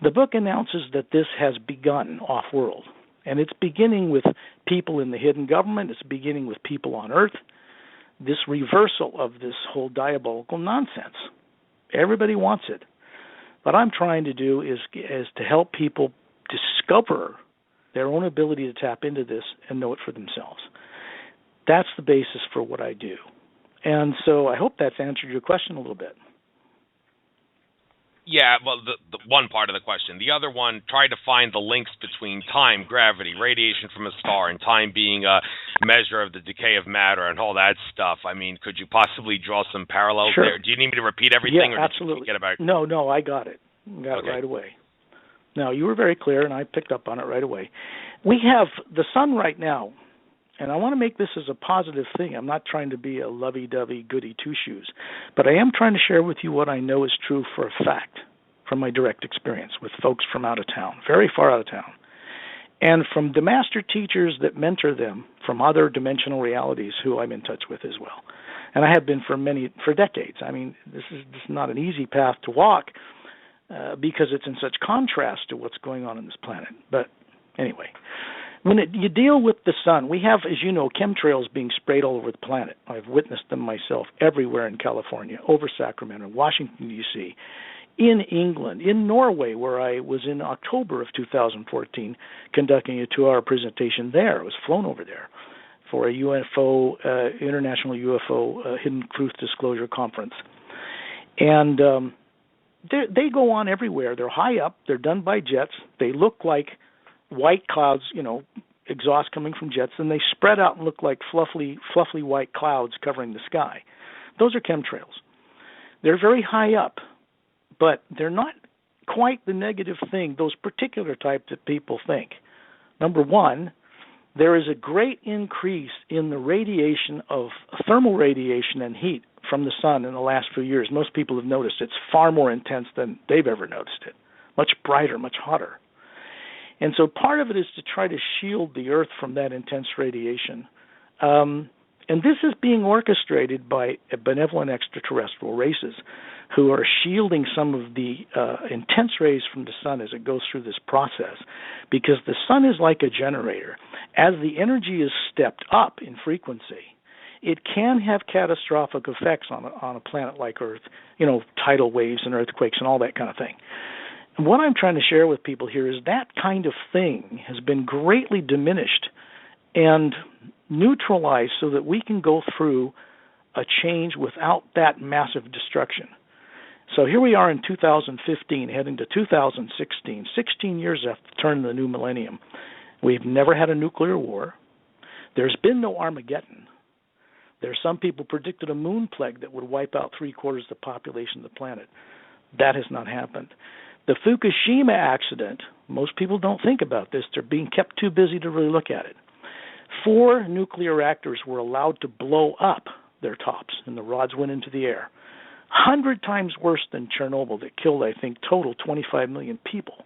The book announces that this has begun off-world, and it's beginning with people in the hidden government. It's beginning with people on Earth. This reversal of this whole diabolical nonsense. Everybody wants it. What I'm trying to do is to help people discover their own ability to tap into this and know it for themselves. That's the basis for what I do. And so I hope that's answered your question a little bit. Yeah, well, the one part of the question. The other one, try to find the links between time, gravity, radiation from a star, and time being a measure of the decay of matter and all that stuff. I mean, could you possibly draw some parallels there? Do you need me to repeat everything? Yeah, or absolutely. Did you forget about it? No, I got it. Got it right away. Now, you were very clear, and I picked up on it right away. We have the sun right now, and I want to make this as a positive thing. I'm not trying to be a lovey-dovey goody two-shoes, but I am trying to share with you what I know is true for a fact from my direct experience with folks from out of town, very far out of town, and from the master teachers that mentor them from other dimensional realities who I'm in touch with as well. And I have been for decades. I mean, this is not an easy path to walk, because it's in such contrast to what's going on this planet. But anyway, when you deal with the sun, we have, as you know, chemtrails being sprayed all over the planet. I've witnessed them myself everywhere in California, over Sacramento, Washington, D.C., in England, in Norway, where I was in October of 2014 conducting a 2-hour presentation there. I was flown over there for a UFO, International UFO Hidden Truth Disclosure Conference. And they go on everywhere. They're high up. They're done by jets. They look like white clouds, exhaust coming from jets, and they spread out and look like fluffy white clouds covering the sky. Those are chemtrails. They're very high up, but they're not quite the negative thing, those particular type that people think. Number one, there is a great increase in the radiation of thermal radiation and heat from the sun in the last few years. Most people have noticed it's far more intense than they've ever noticed it. Much brighter, much hotter. And so part of it is to try to shield the Earth from that intense radiation. And this is being orchestrated by benevolent extraterrestrial races who are shielding some of the intense rays from the sun as it goes through this process, because the sun is like a generator. As the energy is stepped up in frequency, it can have catastrophic effects on a planet like Earth, tidal waves and earthquakes and all that kind of thing. And what I'm trying to share with people here is that kind of thing has been greatly diminished and neutralized so that we can go through a change without that massive destruction. So here we are in 2015, heading to 2016, 16 years after the turn of the new millennium. We've never had a nuclear war. There's been no Armageddon. There's some people predicted a moon plague that would wipe out 3/4 of the population of the planet. That has not happened. The Fukushima accident, most people don't think about this. They're being kept too busy to really look at it. 4 nuclear reactors were allowed to blow up their tops, and the rods went into the air. 100 times worse than Chernobyl that killed, I think, total 25 million people.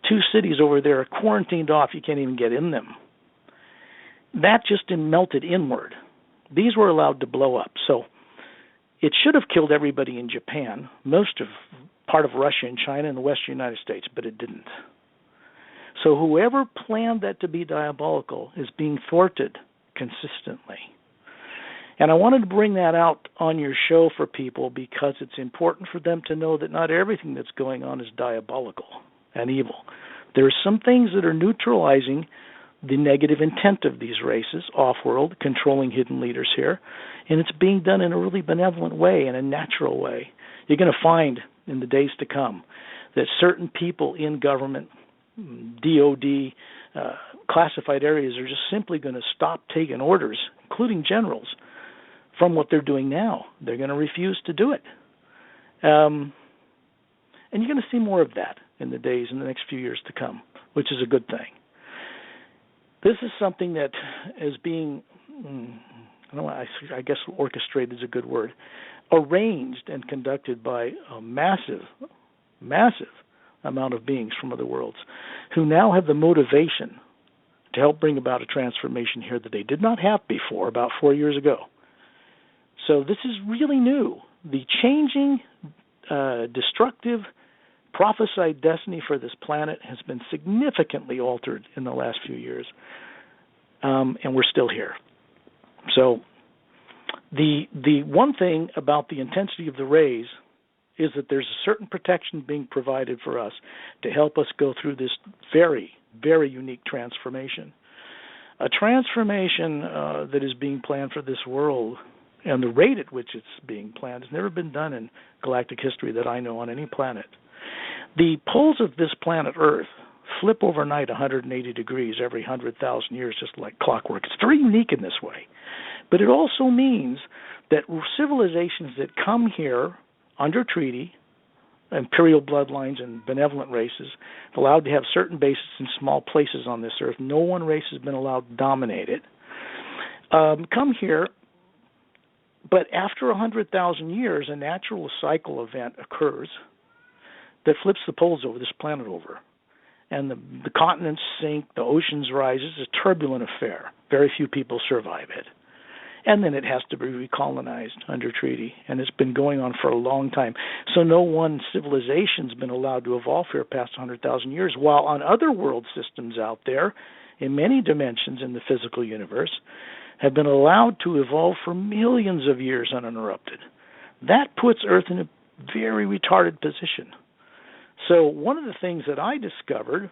2 cities over there are quarantined off. You can't even get in them. That just melted inward. These were allowed to blow up. So it should have killed everybody in Japan, part of Russia and China and the western United States, but it didn't. So whoever planned that to be diabolical is being thwarted consistently. And I wanted to bring that out on your show for people because it's important for them to know that not everything that's going on is diabolical and evil. There are some things that are neutralizing the negative intent of these races, off-world, controlling hidden leaders here, and it's being done in a really benevolent way, in a natural way. You're going to find in the days to come that certain people in government, DOD, classified areas are just simply going to stop taking orders, including generals, from what they're doing now. They're going to refuse to do it. And you're going to see more of that in the next few years to come, which is a good thing. This is something that is being, I guess orchestrated is a good word, arranged and conducted by a massive amount of beings from other worlds who now have the motivation to help bring about a transformation here that they did not have before, about 4 years ago. So this is really new. The changing, destructive, prophesied destiny for this planet has been significantly altered in the last few years, and we're still here. So the one thing about the intensity of the rays is that there's a certain protection being provided for us to help us go through this very, very unique transformation. A transformation that is being planned for this world, and the rate at which it's being planned has never been done in galactic history that I know on any planet. The poles of this planet Earth flip overnight 180 degrees every 100,000 years, just like clockwork. It's very unique in this way. But it also means that civilizations that come here under treaty, imperial bloodlines and benevolent races, allowed to have certain bases in small places on this Earth. No one race has been allowed to dominate it. Come here, but after 100,000 years, a natural cycle event occurs that flips the poles over this planet over. And the continents sink, the oceans rise. It's a turbulent affair. Very few people survive it. And then it has to be recolonized under treaty, and it's been going on for a long time. So no one civilization's been allowed to evolve here past 100,000 years, while on other world systems out there, in many dimensions in the physical universe, have been allowed to evolve for millions of years uninterrupted. That puts Earth in a very retarded position. So one of the things that I discovered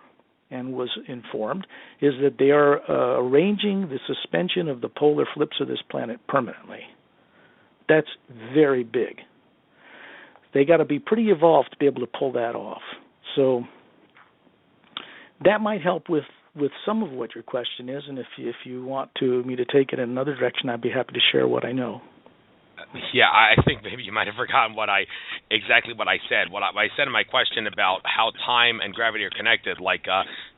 and was informed is that they are arranging the suspension of the polar flips of this planet permanently. That's very big. They got to be pretty evolved to be able to pull that off. So that might help with some of what your question is, and if you want me to take it in another direction, I'd be happy to share what I know. Yeah, I think maybe you might have forgotten exactly what I said. What I said in my question about how time and gravity are connected, like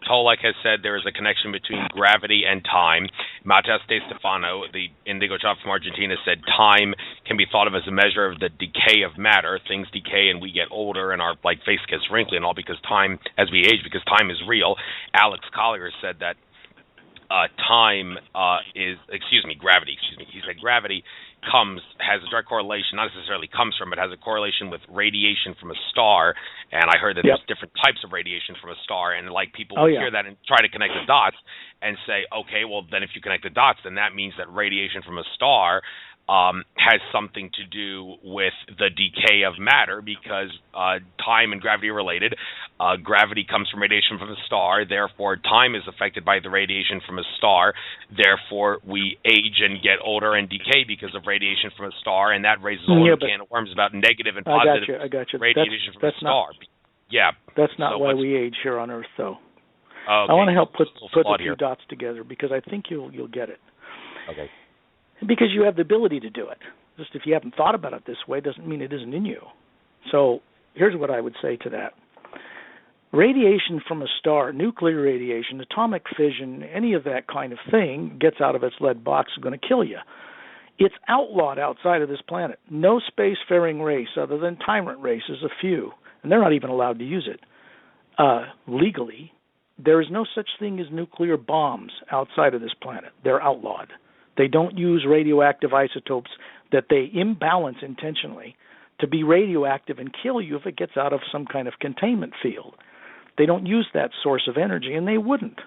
Tolek has said there is a connection between gravity and time. Matías de Stefano, the indigo chop from Argentina, said time can be thought of as a measure of the decay of matter. Things decay and we get older and our face gets wrinkly and all because time, as we age, because time is real. Alex Collier said that gravity. He said gravity has a direct correlation, not necessarily comes from, but has a correlation with radiation from a star. And I heard that there's different types of radiation from a star, and people hear that and try to connect the dots and say, okay, well then if you connect the dots, then that means that radiation from a star has something to do with the decay of matter because time and gravity are related. Gravity comes from radiation from a star, therefore time is affected by the radiation from a star. Therefore, we age and get older and decay because of radiation from a star, and that raises a whole can of worms about negative and positive radiation from a star. That's not why we age here on Earth, though. Okay. I want to help put the two dots together because I think you'll get it. Okay. Because you have the ability to do it. Just if you haven't thought about it this way doesn't mean it isn't in you. So here's what I would say to that. Radiation from a star, nuclear radiation, atomic fission, any of that kind of thing gets out of its lead box is going to kill you. It's outlawed outside of this planet. No spacefaring race other than tyrant races, a few, and they're not even allowed to use it legally. There is no such thing as nuclear bombs outside of this planet. They're outlawed. They don't use radioactive isotopes that they imbalance intentionally to be radioactive and kill you if it gets out of some kind of containment field. They don't use that source of energy, and they wouldn't.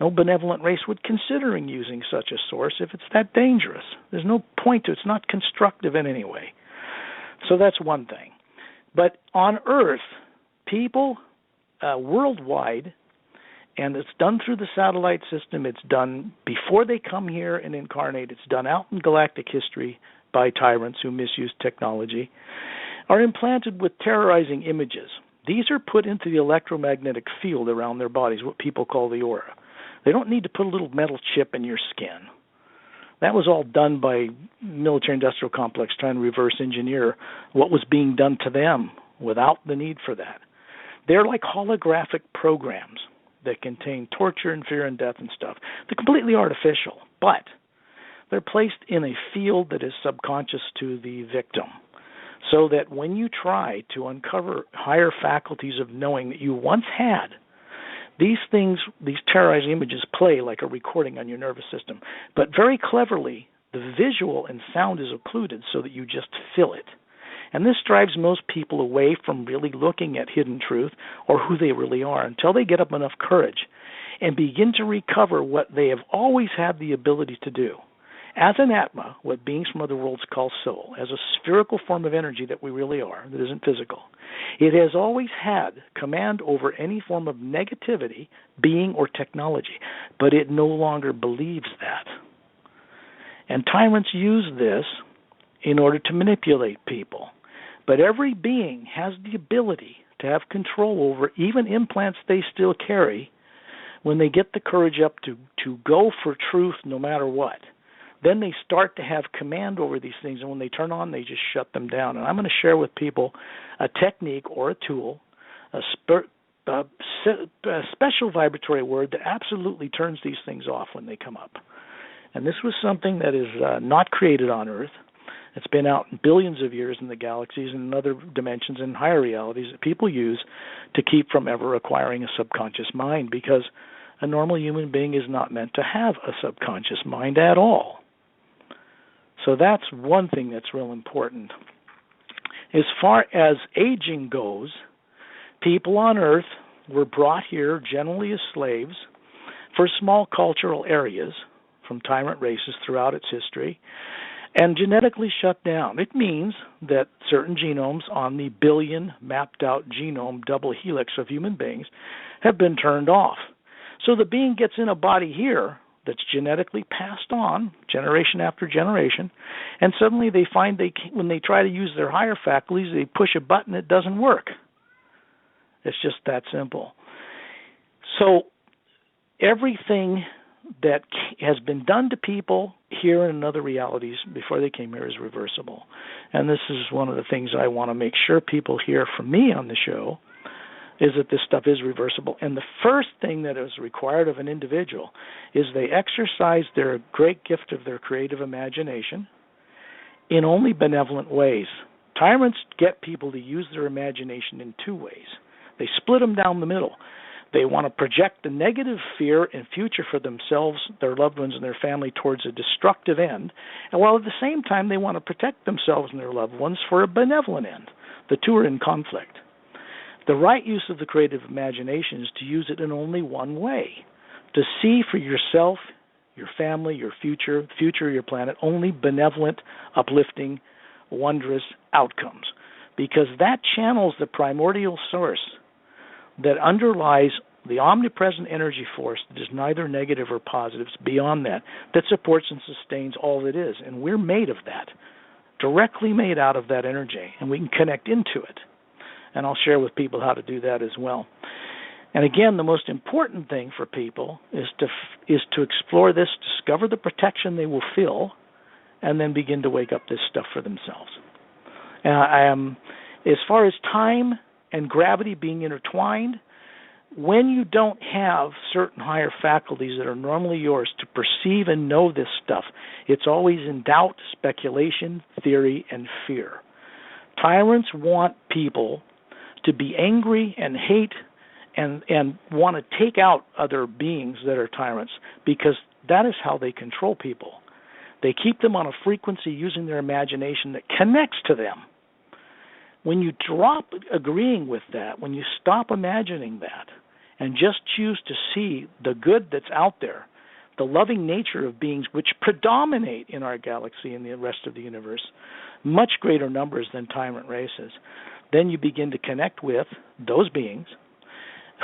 No benevolent race would consider using such a source if it's that dangerous. There's no point to it. It's not constructive in any way. So that's one thing. But on Earth, people worldwide, and it's done through the satellite system. It's done before they come here and incarnate. It's done out in galactic history by tyrants who misuse technology, are implanted with terrorizing images. These are put into the electromagnetic field around their bodies, what people call the aura. They don't need to put a little metal chip in your skin. That was all done by military-industrial complex trying to reverse engineer what was being done to them without the need for that. They're like holographic programs. that contain torture and fear and death and stuff. They're completely artificial, but they're placed in a field that is subconscious to the victim, so that when you try to uncover higher faculties of knowing that you once had, these things, these terrorizing images play like a recording on your nervous system. But very cleverly, the visual and sound is occluded so that you just feel it. And this drives most people away from really looking at hidden truth or who they really are until they get up enough courage and begin to recover what they have always had the ability to do. As an Atma, what beings from other worlds call soul, as a spherical form of energy that we really are, that isn't physical, it has always had command over any form of negativity, being, or technology, but it no longer believes that. And tyrants use this in order to manipulate people. But every being has the ability to have control over even implants they still carry when they get the courage up to go for truth no matter what. Then they start to have command over these things, and when they turn on, they just shut them down. And I'm going to share with people a technique or a tool, a special vibratory word that absolutely turns these things off when they come up. And this was something that is not created on Earth. It's been out in billions of years in the galaxies and in other dimensions and higher realities that people use to keep from ever acquiring a subconscious mind, because a normal human being is not meant to have a subconscious mind at all. So that's one thing that's real important. As far as aging goes, people on Earth were brought here generally as slaves for small cultural areas from tyrant races throughout its history and genetically shut down. It means that certain genomes on the billion mapped out genome double helix of human beings have been turned off. So the being gets in a body here that's genetically passed on generation after generation, and suddenly they find when they try to use their higher faculties, they push a button, it doesn't work. It's just that simple. So everything that has been done to people here and in other realities before they came here is reversible. And this is one of the things I want to make sure people hear from me on the show, is that this stuff is reversible. And the first thing that is required of an individual is they exercise their great gift of their creative imagination in only benevolent ways. Tyrants get people to use their imagination in two ways. They split them down the middle. They want to project the negative fear and future for themselves, their loved ones, and their family towards a destructive end, and while at the same time they want to protect themselves and their loved ones for a benevolent end. The two are in conflict. The right use of the creative imagination is to use it in only one way, to see for yourself, your family, your future of your planet, only benevolent, uplifting, wondrous outcomes, because that channels the primordial source that underlies the omnipresent energy force that is neither negative or positive, it's beyond that supports and sustains all that is. And we're made of that, directly made out of that energy, and we can connect into it. And I'll share with people how to do that as well. And again, the most important thing for people is to explore this, discover the protection they will feel, and then begin to wake up this stuff for themselves. As far as time and gravity being intertwined, when you don't have certain higher faculties that are normally yours to perceive and know this stuff, it's always in doubt, speculation, theory, and fear. Tyrants want people to be angry and hate and want to take out other beings that are tyrants, because that is how they control people. They keep them on a frequency using their imagination that connects to them. When you drop agreeing with that, when you stop imagining that, and just choose to see the good that's out there, the loving nature of beings which predominate in our galaxy and the rest of the universe, much greater numbers than tyrant races, then you begin to connect with those beings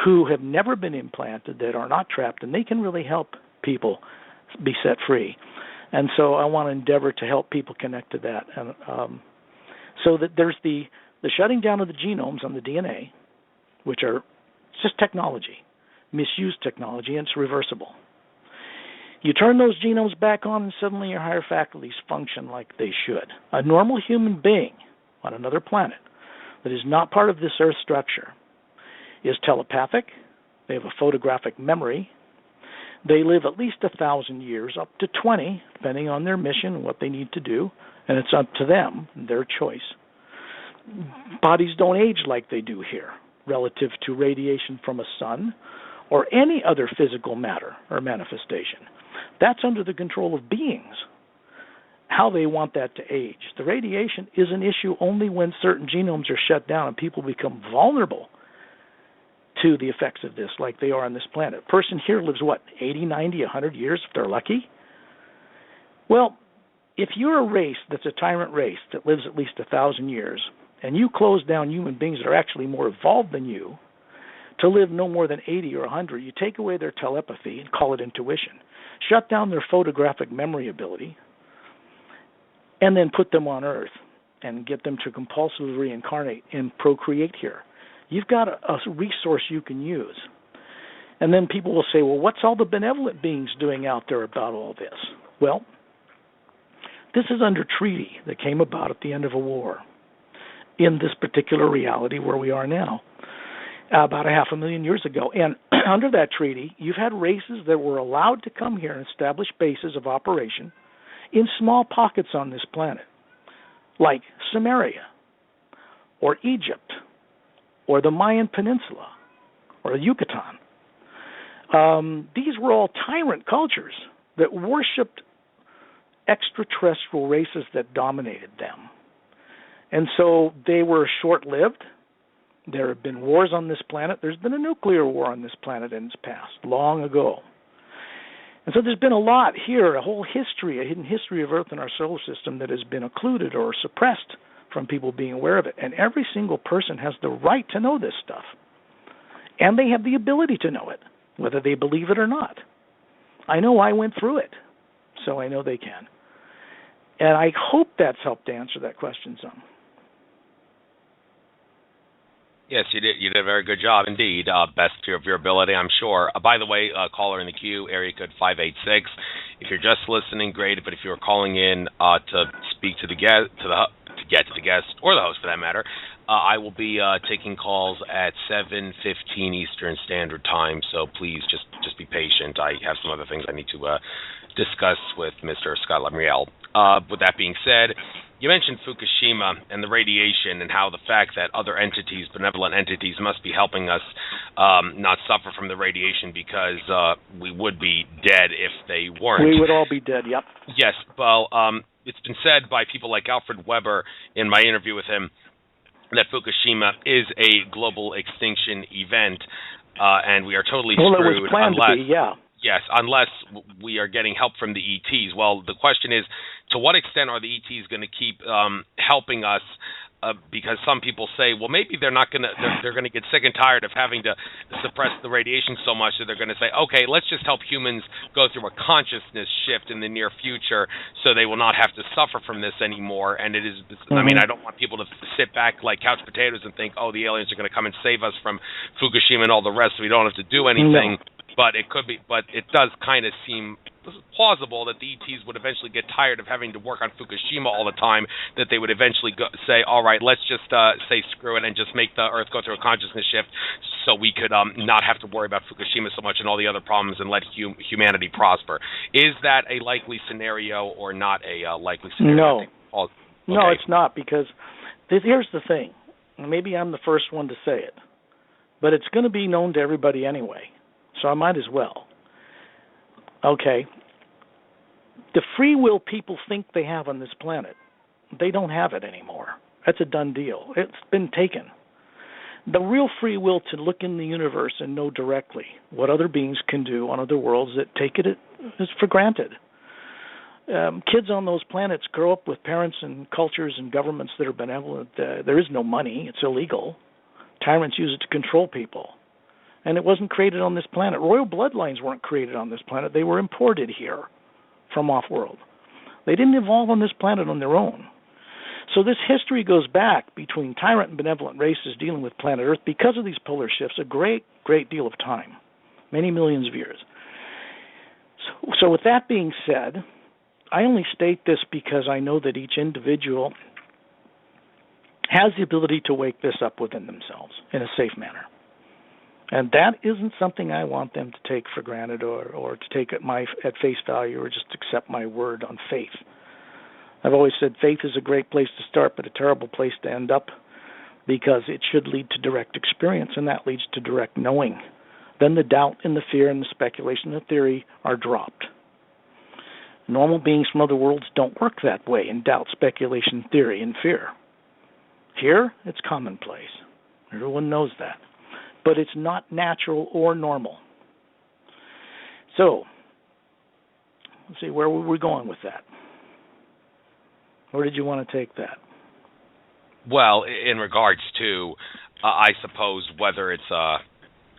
who have never been implanted, that are not trapped, and they can really help people be set free. And so I want to endeavor to help people connect to that. And so that there's the shutting down of the genomes on the DNA, which are just technology, misused technology, and it's reversible. You turn those genomes back on, and suddenly your higher faculties function like they should. A normal human being on another planet that is not part of this Earth structure is telepathic, They have a photographic memory. They live at least 1,000 years, up to 20, depending on their mission and what they need to do, and it's up to them, their choice. Bodies don't age like they do here, relative to radiation from a sun or any other physical matter or manifestation. That's under the control of beings, how they want that to age. The radiation is an issue only when certain genomes are shut down and people become vulnerable to the effects of this, like they are on this planet. A person here lives, 80, 90, 100 years if they're lucky? Well, if you're a race that's a tyrant race that lives at least 1,000 years, and you close down human beings that are actually more evolved than you to live no more than 80 or 100, you take away their telepathy and call it intuition, shut down their photographic memory ability, and then put them on Earth and get them to compulsively reincarnate and procreate here. You've got a resource you can use. And then people will say, well, what's all the benevolent beings doing out there about all this? Well, this is under treaty that came about at the end of a war in this particular reality where we are now, about 500,000 years ago. And under that treaty, you've had races that were allowed to come here and establish bases of operation in small pockets on this planet, like Samaria or Egypt or the Mayan Peninsula or Yucatan. These were all tyrant cultures that worshipped extraterrestrial races that dominated them. And so they were short-lived. There have been wars on this planet. There's been a nuclear war on this planet in its past, long ago. And so there's been a lot here, a whole history, a hidden history of Earth and our solar system that has been occluded or suppressed from people being aware of it. And every single person has the right to know this stuff. And they have the ability to know it, whether they believe it or not. I know I went through it, so I know they can. And I hope that's helped to answer that question some. Yes, you did. You did a very good job indeed. Best of your ability, I'm sure. By the way, caller in the queue, area code 586. If you're just listening, great. But if you're calling in to speak to the guest, to get to the guest or the host for that matter, I will be taking calls at 7:15 Eastern Standard Time. So please just be patient. I have some other things I need to discuss with Mr. Scott Lemriel. With that being said, you mentioned Fukushima and the radiation and how the fact that other entities, benevolent entities, must be helping us not suffer from the radiation because we would be dead if they weren't. We would all be dead, yep. Yes, well, it's been said by people like Alfred Weber in my interview with him that Fukushima is a global extinction event, and we are totally screwed. Well, it was planned to be, yeah. Yes, unless we are getting help from the ETs. Well, the question is, to what extent are the ETs going to keep helping us? Because some people say, well, maybe they're not going to. They're going to get sick and tired of having to suppress the radiation so much that they're going to say, okay, let's just help humans go through a consciousness shift in the near future, so they will not have to suffer from this anymore. And it is. I mean, I don't want people to sit back like couch potatoes and think, oh, the aliens are going to come and save us from Fukushima and all the rest, so we don't have to do anything. No. But it could be. But it does kind of seem plausible that the ETs would eventually get tired of having to work on Fukushima all the time, that they would eventually say, all right, let's just say screw it and just make the Earth go through a consciousness shift so we could not have to worry about Fukushima so much and all the other problems and let humanity prosper. Is that a likely scenario or not a likely scenario? No. Okay. No, it's not, because here's the thing. Maybe I'm the first one to say it, but it's going to be known to everybody anyway, so I might as well. Okay, the free will people think they have on this planet, they don't have it anymore. That's a done deal. It's been taken. The real free will to look in the universe and know directly what other beings can do on other worlds that take it is for granted. Kids on those planets grow up with parents and cultures and governments that are benevolent. There is no money. It's illegal. Tyrants use it to control people. And it wasn't created on this planet. Royal bloodlines weren't created on this planet. They were imported here from off-world. They didn't evolve on this planet on their own. So this history goes back between tyrant and benevolent races dealing with planet Earth because of these polar shifts, a great, great deal of time, many millions of years. So with that being said, I only state this because I know that each individual has the ability to wake this up within themselves in a safe manner. And that isn't something I want them to take for granted or to take at face value or just accept my word on faith. I've always said faith is a great place to start, but a terrible place to end up, because it should lead to direct experience, and that leads to direct knowing. Then the doubt and the fear and the speculation and the theory are dropped. Normal beings from other worlds don't work that way in doubt, speculation, theory, and fear. Here, it's commonplace. Everyone knows that. But it's not natural or normal. So, let's see, where were we going with that? Where did you want to take that? Well, in regards to, I suppose, whether it's a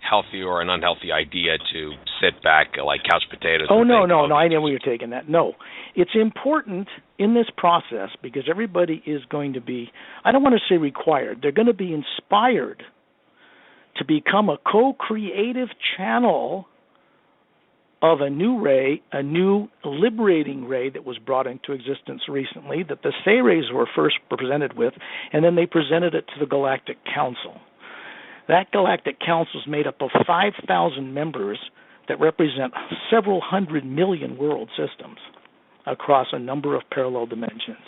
healthy or an unhealthy idea to sit back like couch potatoes. Oh, no, I know where you're taking that. No, it's important in this process because everybody is going to be, I don't want to say required, they're going to be inspired to become a co-creative channel of a new ray, a new liberating ray that was brought into existence recently that the Seay rays were first presented with, and then they presented it to the Galactic Council. That Galactic Council is made up of 5,000 members that represent several 100 million world systems across a number of parallel dimensions.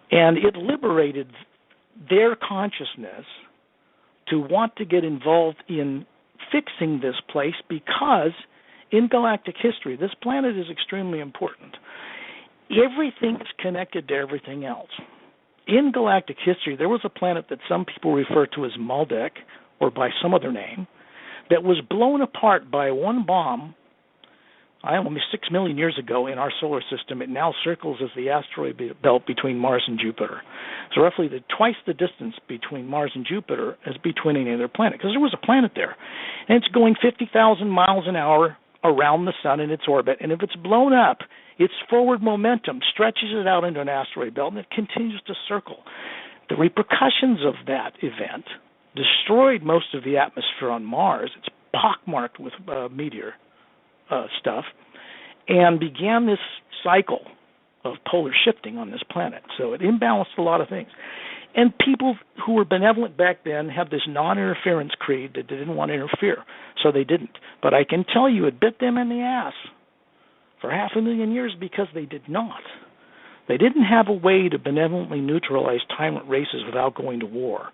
And it liberated their consciousness to want to get involved in fixing this place because in galactic history, this planet is extremely important. Everything is connected to everything else. In galactic history, there was a planet that some people refer to as Maldek, or by some other name, that was blown apart by one bomb, almost 6 million years ago in our solar system. It now circles as the asteroid belt between Mars and Jupiter. So roughly twice the distance between Mars and Jupiter as between any other planet, because there was a planet there. And it's going 50,000 miles an hour around the sun in its orbit, and if it's blown up, its forward momentum stretches it out into an asteroid belt, and it continues to circle. The repercussions of that event destroyed most of the atmosphere on Mars. It's pockmarked with meteor stuff, and began this cycle of polar shifting on this planet. So it imbalanced a lot of things. And people who were benevolent back then had this non-interference creed that they didn't want to interfere, so they didn't. But I can tell you it bit them in the ass for 500,000 years because they did not. They didn't have a way to benevolently neutralize tyrant races without going to war.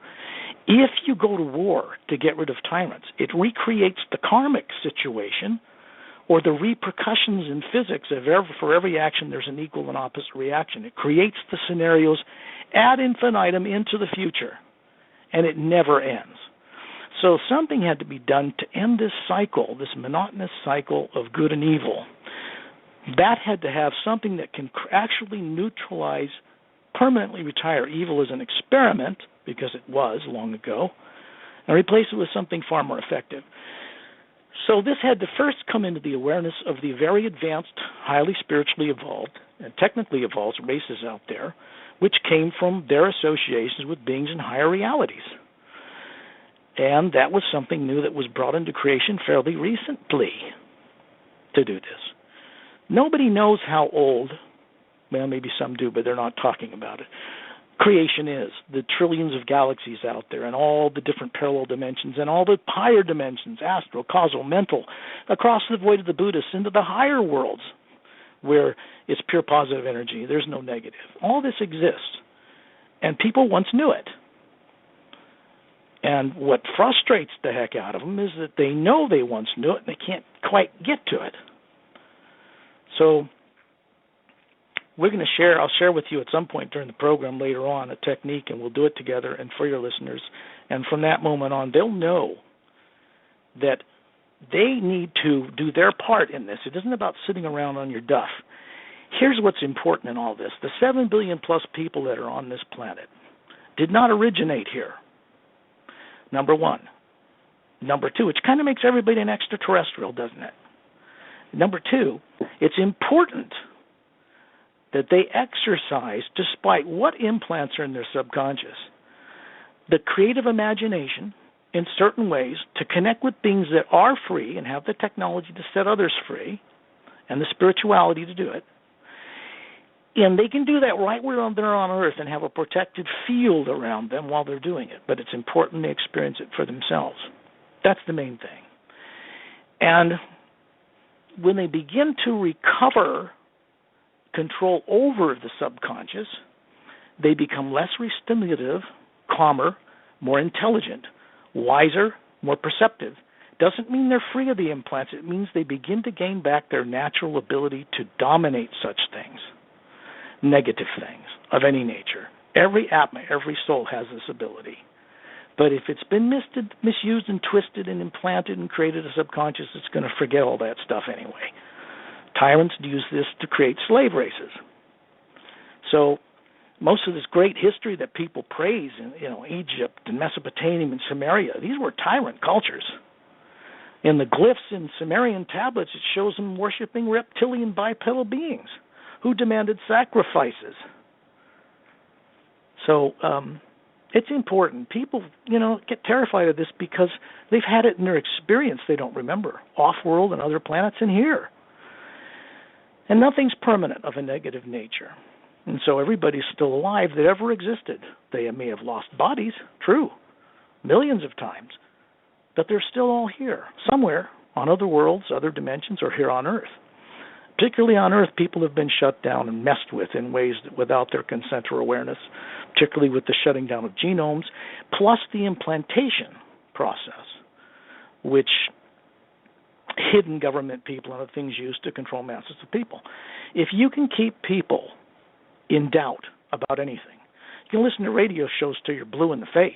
If you go to war to get rid of tyrants, it recreates the karmic situation or the repercussions in physics of for every action there's an equal and opposite reaction. It creates the scenarios ad infinitum into the future, and it never ends. So something had to be done to end this cycle, this monotonous cycle of good and evil. That had to have something that can actually neutralize, permanently retire evil as an experiment, because it was long ago, and replace it with something far more effective. So this had to first come into the awareness of the very advanced, highly spiritually evolved, and technically evolved races out there, which came from their associations with beings in higher realities. And that was something new that was brought into creation fairly recently to do this. Nobody knows how old, well, maybe some do, but they're not talking about it, creation is. The trillions of galaxies out there and all the different parallel dimensions and all the higher dimensions, astral, causal, mental, across the void of the Buddhists into the higher worlds where it's pure positive energy. There's no negative. All this exists, and people once knew it. And what frustrates the heck out of them is that they know they once knew it and they can't quite get to it. So we're going to share, I'll share with you at some point during the program later on a technique, and we'll do it together and for your listeners. And from that moment on, they'll know that they need to do their part in this. It isn't about sitting around on your duff. Here's what's important in all this. The 7 billion plus people that are on this planet did not originate here, number one. Number two, which kind of makes everybody an extraterrestrial, doesn't it? Number two, it's important that they exercise, despite what implants are in their subconscious, the creative imagination in certain ways to connect with beings that are free and have the technology to set others free and the spirituality to do it. And they can do that right where they're on Earth and have a protected field around them while they're doing it. But it's important they experience it for themselves. That's the main thing. And when they begin to recover control over the subconscious, they become less restimulative, calmer, more intelligent, wiser, more perceptive. Doesn't mean they're free of the implants. It means they begin to gain back their natural ability to dominate such things, negative things of any nature. Every atma, every soul has this ability. But if it's been misused and twisted and implanted and created a subconscious, it's going to forget all that stuff anyway. Tyrants use this to create slave races. So most of this great history that people praise in Egypt and Mesopotamia and Sumeria, these were tyrant cultures. In the glyphs in Sumerian tablets, it shows them worshiping reptilian bipedal beings who demanded sacrifices. So it's important. People, get terrified of this because they've had it in their experience they don't remember, off-world and other planets and here. And nothing's permanent of a negative nature. And so everybody's still alive that ever existed. They may have lost bodies, true, millions of times, but they're still all here, somewhere on other worlds, other dimensions, or here on Earth. Particularly on Earth, people have been shut down and messed with in ways that without their consent or awareness, particularly with the shutting down of genomes, plus the implantation process, which hidden government people and other things use to control masses of people. If you can keep people in doubt about anything, you can listen to radio shows till you're blue in the face,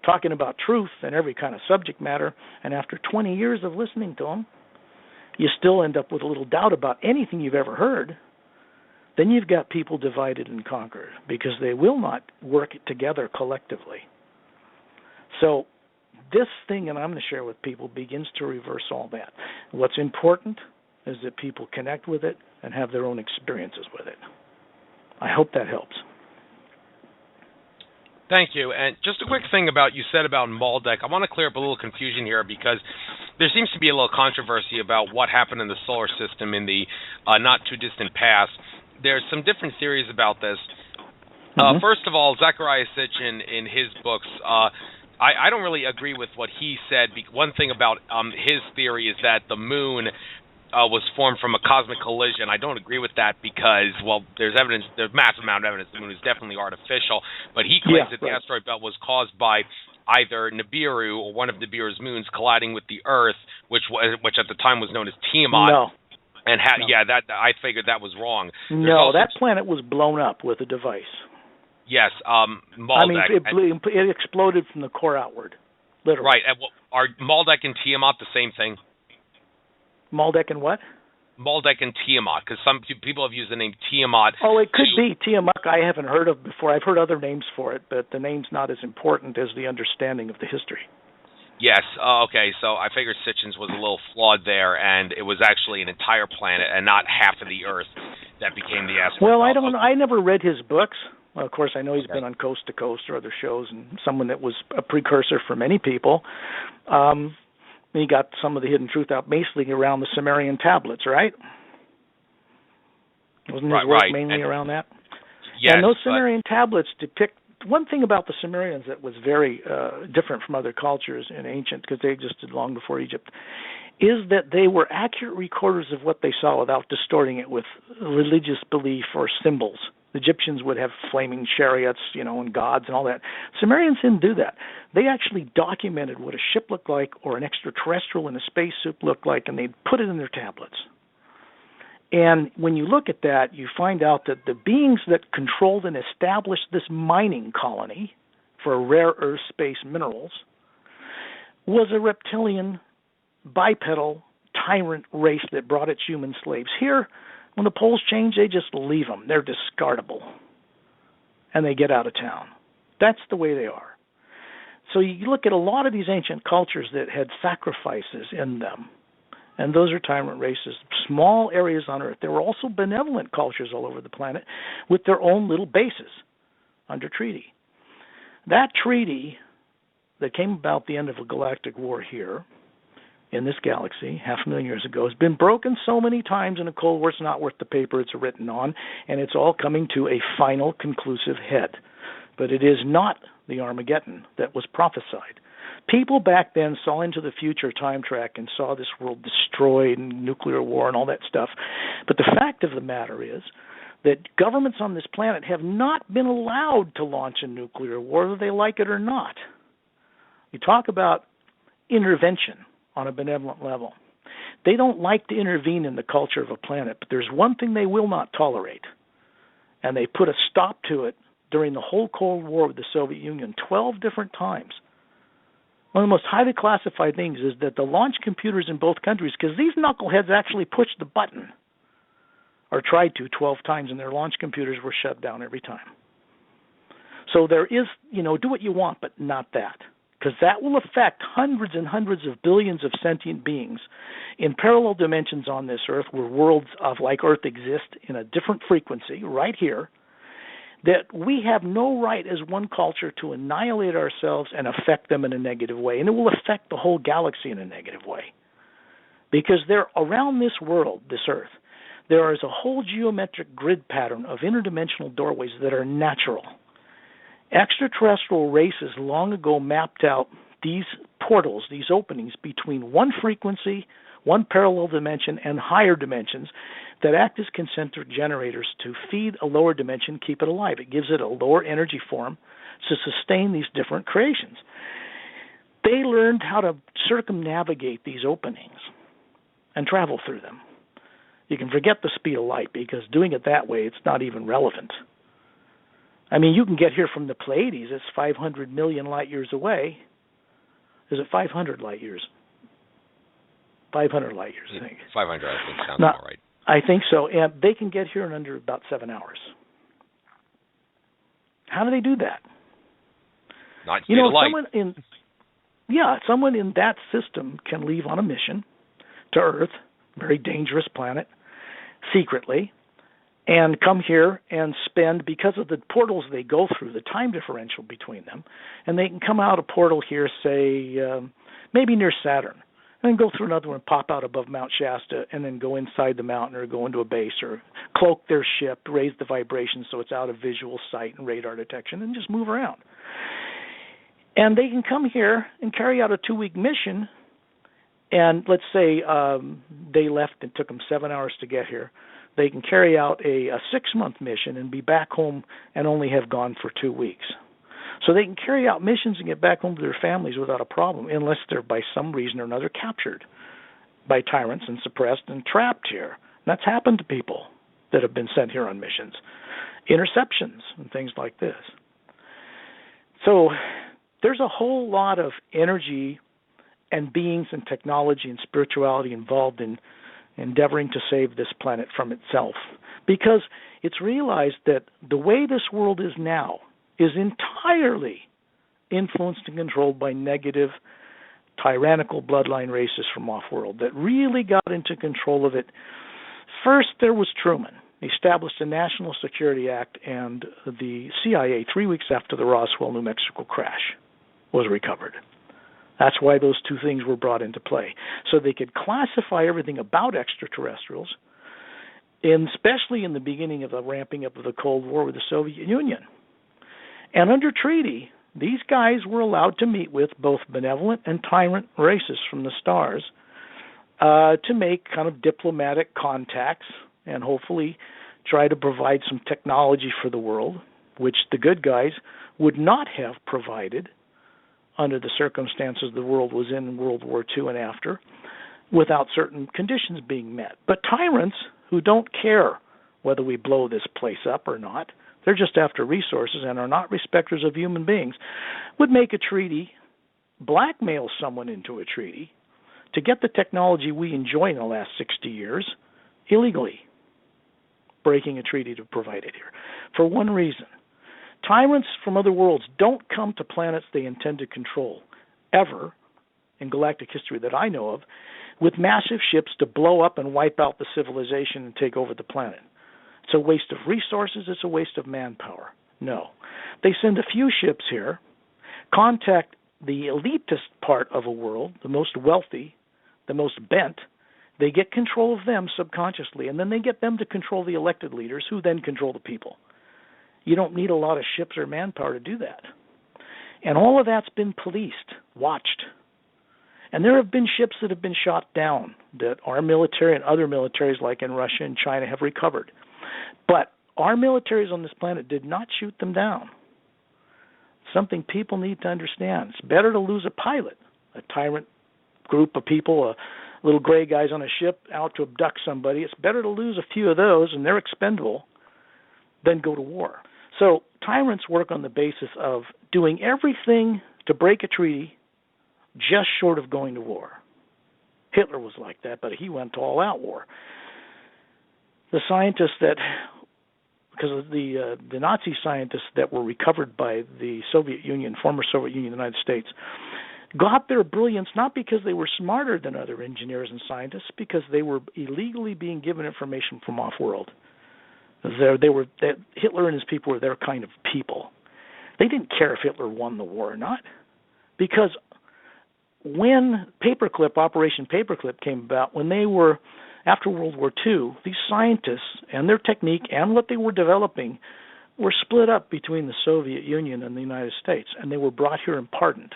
talking about truth and every kind of subject matter, and after 20 years of listening to them, you still end up with a little doubt about anything you've ever heard, then you've got people divided and conquered because they will not work together collectively. So this thing that I'm going to share with people begins to reverse all that. What's important is that people connect with it and have their own experiences with it. I hope that helps. Thank you. And just a quick thing you said about Maldek. I want to clear up a little confusion here because there seems to be a little controversy about what happened in the solar system in the not-too-distant past. There's some different theories about this. First of all, Zecharia Sitchin, in his books, I don't really agree with what he said. One thing about his theory is that the moon was formed from a cosmic collision. I don't agree with that because, well, there's massive amount of evidence the moon is definitely artificial, but he claims that the asteroid belt was caused by either Nibiru or one of Nibiru's moons colliding with the Earth, which at the time was known as Tiamat. No. And that I figured that was wrong. That planet was blown up with a device. Yes, Maldek. It exploded from the core outward, literally. Right. Are Maldek and Tiamat the same thing? Maldek and what? Maldek and Tiamat, because some people have used the name Tiamat. Oh, it could be Tiamat. I haven't heard of before. I've heard other names for it, but the name's not as important as the understanding of the history. Yes. Okay. So I figured Sitchin's was a little flawed there, and it was actually an entire planet and not half of the Earth that became the asteroid. Well, I don't know. I never read his books. Well, of course, I know he's been on Coast to Coast or other shows, and someone that was a precursor for many people. He got some of the hidden truth out basically around the Sumerian tablets, right? Wasn't his work mainly around that? Yes. And those Sumerian tablets depict one thing about the Sumerians that was very different from other cultures in ancient, because they existed long before Egypt, is that they were accurate recorders of what they saw without distorting it with religious belief or symbols. The Egyptians would have flaming chariots, and gods and all that. Sumerians didn't do that. They actually documented what a ship looked like or an extraterrestrial in a spacesuit looked like, and they'd put it in their tablets. And when you look at that, you find out that the beings that controlled and established this mining colony for rare earth space minerals was a reptilian, bipedal, tyrant race that brought its human slaves here. When the poles change, they just leave them. They're discardable. And they get out of town. That's the way they are. So you look at a lot of these ancient cultures that had sacrifices in them, and those are tyrant races, small areas on Earth. There were also benevolent cultures all over the planet with their own little bases under treaty. That treaty that came about the end of a galactic war here in this galaxy 500,000 years ago has been broken so many times in a Cold War it's not worth the paper it's written on, and it's all coming to a final conclusive head. But it is not the Armageddon that was prophesied. People back then saw into the future time track and saw this world destroyed and nuclear war and all that stuff. But the fact of the matter is that governments on this planet have not been allowed to launch a nuclear war, whether they like it or not. You talk about intervention on a benevolent level. They don't like to intervene in the culture of a planet, but there's one thing they will not tolerate, and they put a stop to it during the whole Cold War with the Soviet Union 12 different times. One of the most highly classified things is that the launch computers in both countries, because these knuckleheads actually pushed the button, or tried to 12 times, and their launch computers were shut down every time. So there is, do what you want, but not that, because that will affect hundreds and hundreds of billions of sentient beings in parallel dimensions on this Earth, where worlds of like Earth exist in a different frequency right here, that we have no right as one culture to annihilate ourselves and affect them in a negative way. And it will affect the whole galaxy in a negative way. Because there, around this world, this Earth, there is a whole geometric grid pattern of interdimensional doorways that are natural. Extraterrestrial races long ago mapped out these portals, these openings between one frequency, one parallel dimension, and higher dimensions that act as concentric generators to feed a lower dimension, keep it alive. It gives it a lower energy form to sustain these different creations. They learned how to circumnavigate these openings and travel through them. You can forget the speed of light, because doing it that way, it's not even relevant. I mean, you can get here from the Pleiades. It's 500 million light years away. Is it 500 light years? 500 light years, I think. 500, I think, sounds about right. I think so. And they can get here in under about 7 hours. How do they do that? Not speed of light. Someone in that system can leave on a mission to Earth, very dangerous planet, secretly, and come here and spend, because of the portals they go through, the time differential between them, and they can come out a portal here, say, maybe near Saturn, and then go through another one, pop out above Mount Shasta, and then go inside the mountain or go into a base or cloak their ship, raise the vibration so it's out of visual sight and radar detection, and just move around. And they can come here and carry out a 2-week mission, and let's say they left and took them 7 hours to get here. They can carry out a 6-month mission and be back home and only have gone for 2 weeks. So they can carry out missions and get back home to their families without a problem, unless they're by some reason or another captured by tyrants and suppressed and trapped here. And that's happened to people that have been sent here on missions. Interceptions and things like this. So there's a whole lot of energy and beings and technology and spirituality involved in endeavoring to save this planet from itself, because it's realized that the way this world is now is entirely influenced and controlled by negative, tyrannical bloodline races from off-world that really got into control of it. First, there was Truman. He established a National Security Act, and the CIA, 3 weeks after the Roswell, New Mexico crash, was recovered. That's why those two things were brought into play. So they could classify everything about extraterrestrials, especially in the beginning of the ramping up of the Cold War with the Soviet Union. And under treaty, these guys were allowed to meet with both benevolent and tyrant races from the stars to make kind of diplomatic contacts and hopefully try to provide some technology for the world, which the good guys would not have provided under the circumstances the world was in World War II and after, without certain conditions being met. But tyrants who don't care whether we blow this place up or not, they're just after resources and are not respecters of human beings, would make a treaty, blackmail someone into a treaty, to get the technology we enjoy in the last 60 years illegally, breaking a treaty to provide it here, for one reason. Tyrants from other worlds don't come to planets they intend to control, ever, in galactic history that I know of, with massive ships to blow up and wipe out the civilization and take over the planet. It's a waste of resources, it's a waste of manpower. No. They send a few ships here, contact the elitist part of a world, the most wealthy, the most bent. They get control of them subconsciously, and then they get them to control the elected leaders, who then control the people. You don't need a lot of ships or manpower to do that. And all of that's been policed watched. And there have been ships that have been shot down that our military and other militaries like in Russia and China have recovered. But our militaries on this planet did not shoot them down. Something people need to understand. It's better to lose a pilot, a tyrant group of people, little gray guys on a ship out to abduct somebody. It's better to lose a few of those, and they're expendable, than go to war. So tyrants work on the basis of doing everything to break a treaty just short of going to war. Hitler was like that, but he went to all-out war. The scientists that, because of the Nazi scientists that were recovered by the Soviet Union, former Soviet Union, the United States, got their brilliance not because they were smarter than other engineers and scientists, because they were illegally being given information from off-world. Hitler and his people were their kind of people. They didn't care if Hitler won the war or not, because when Operation Paperclip came about, when they were, after World War II, these scientists and their technique and what they were developing were split up between the Soviet Union and the United States, and they were brought here and pardoned.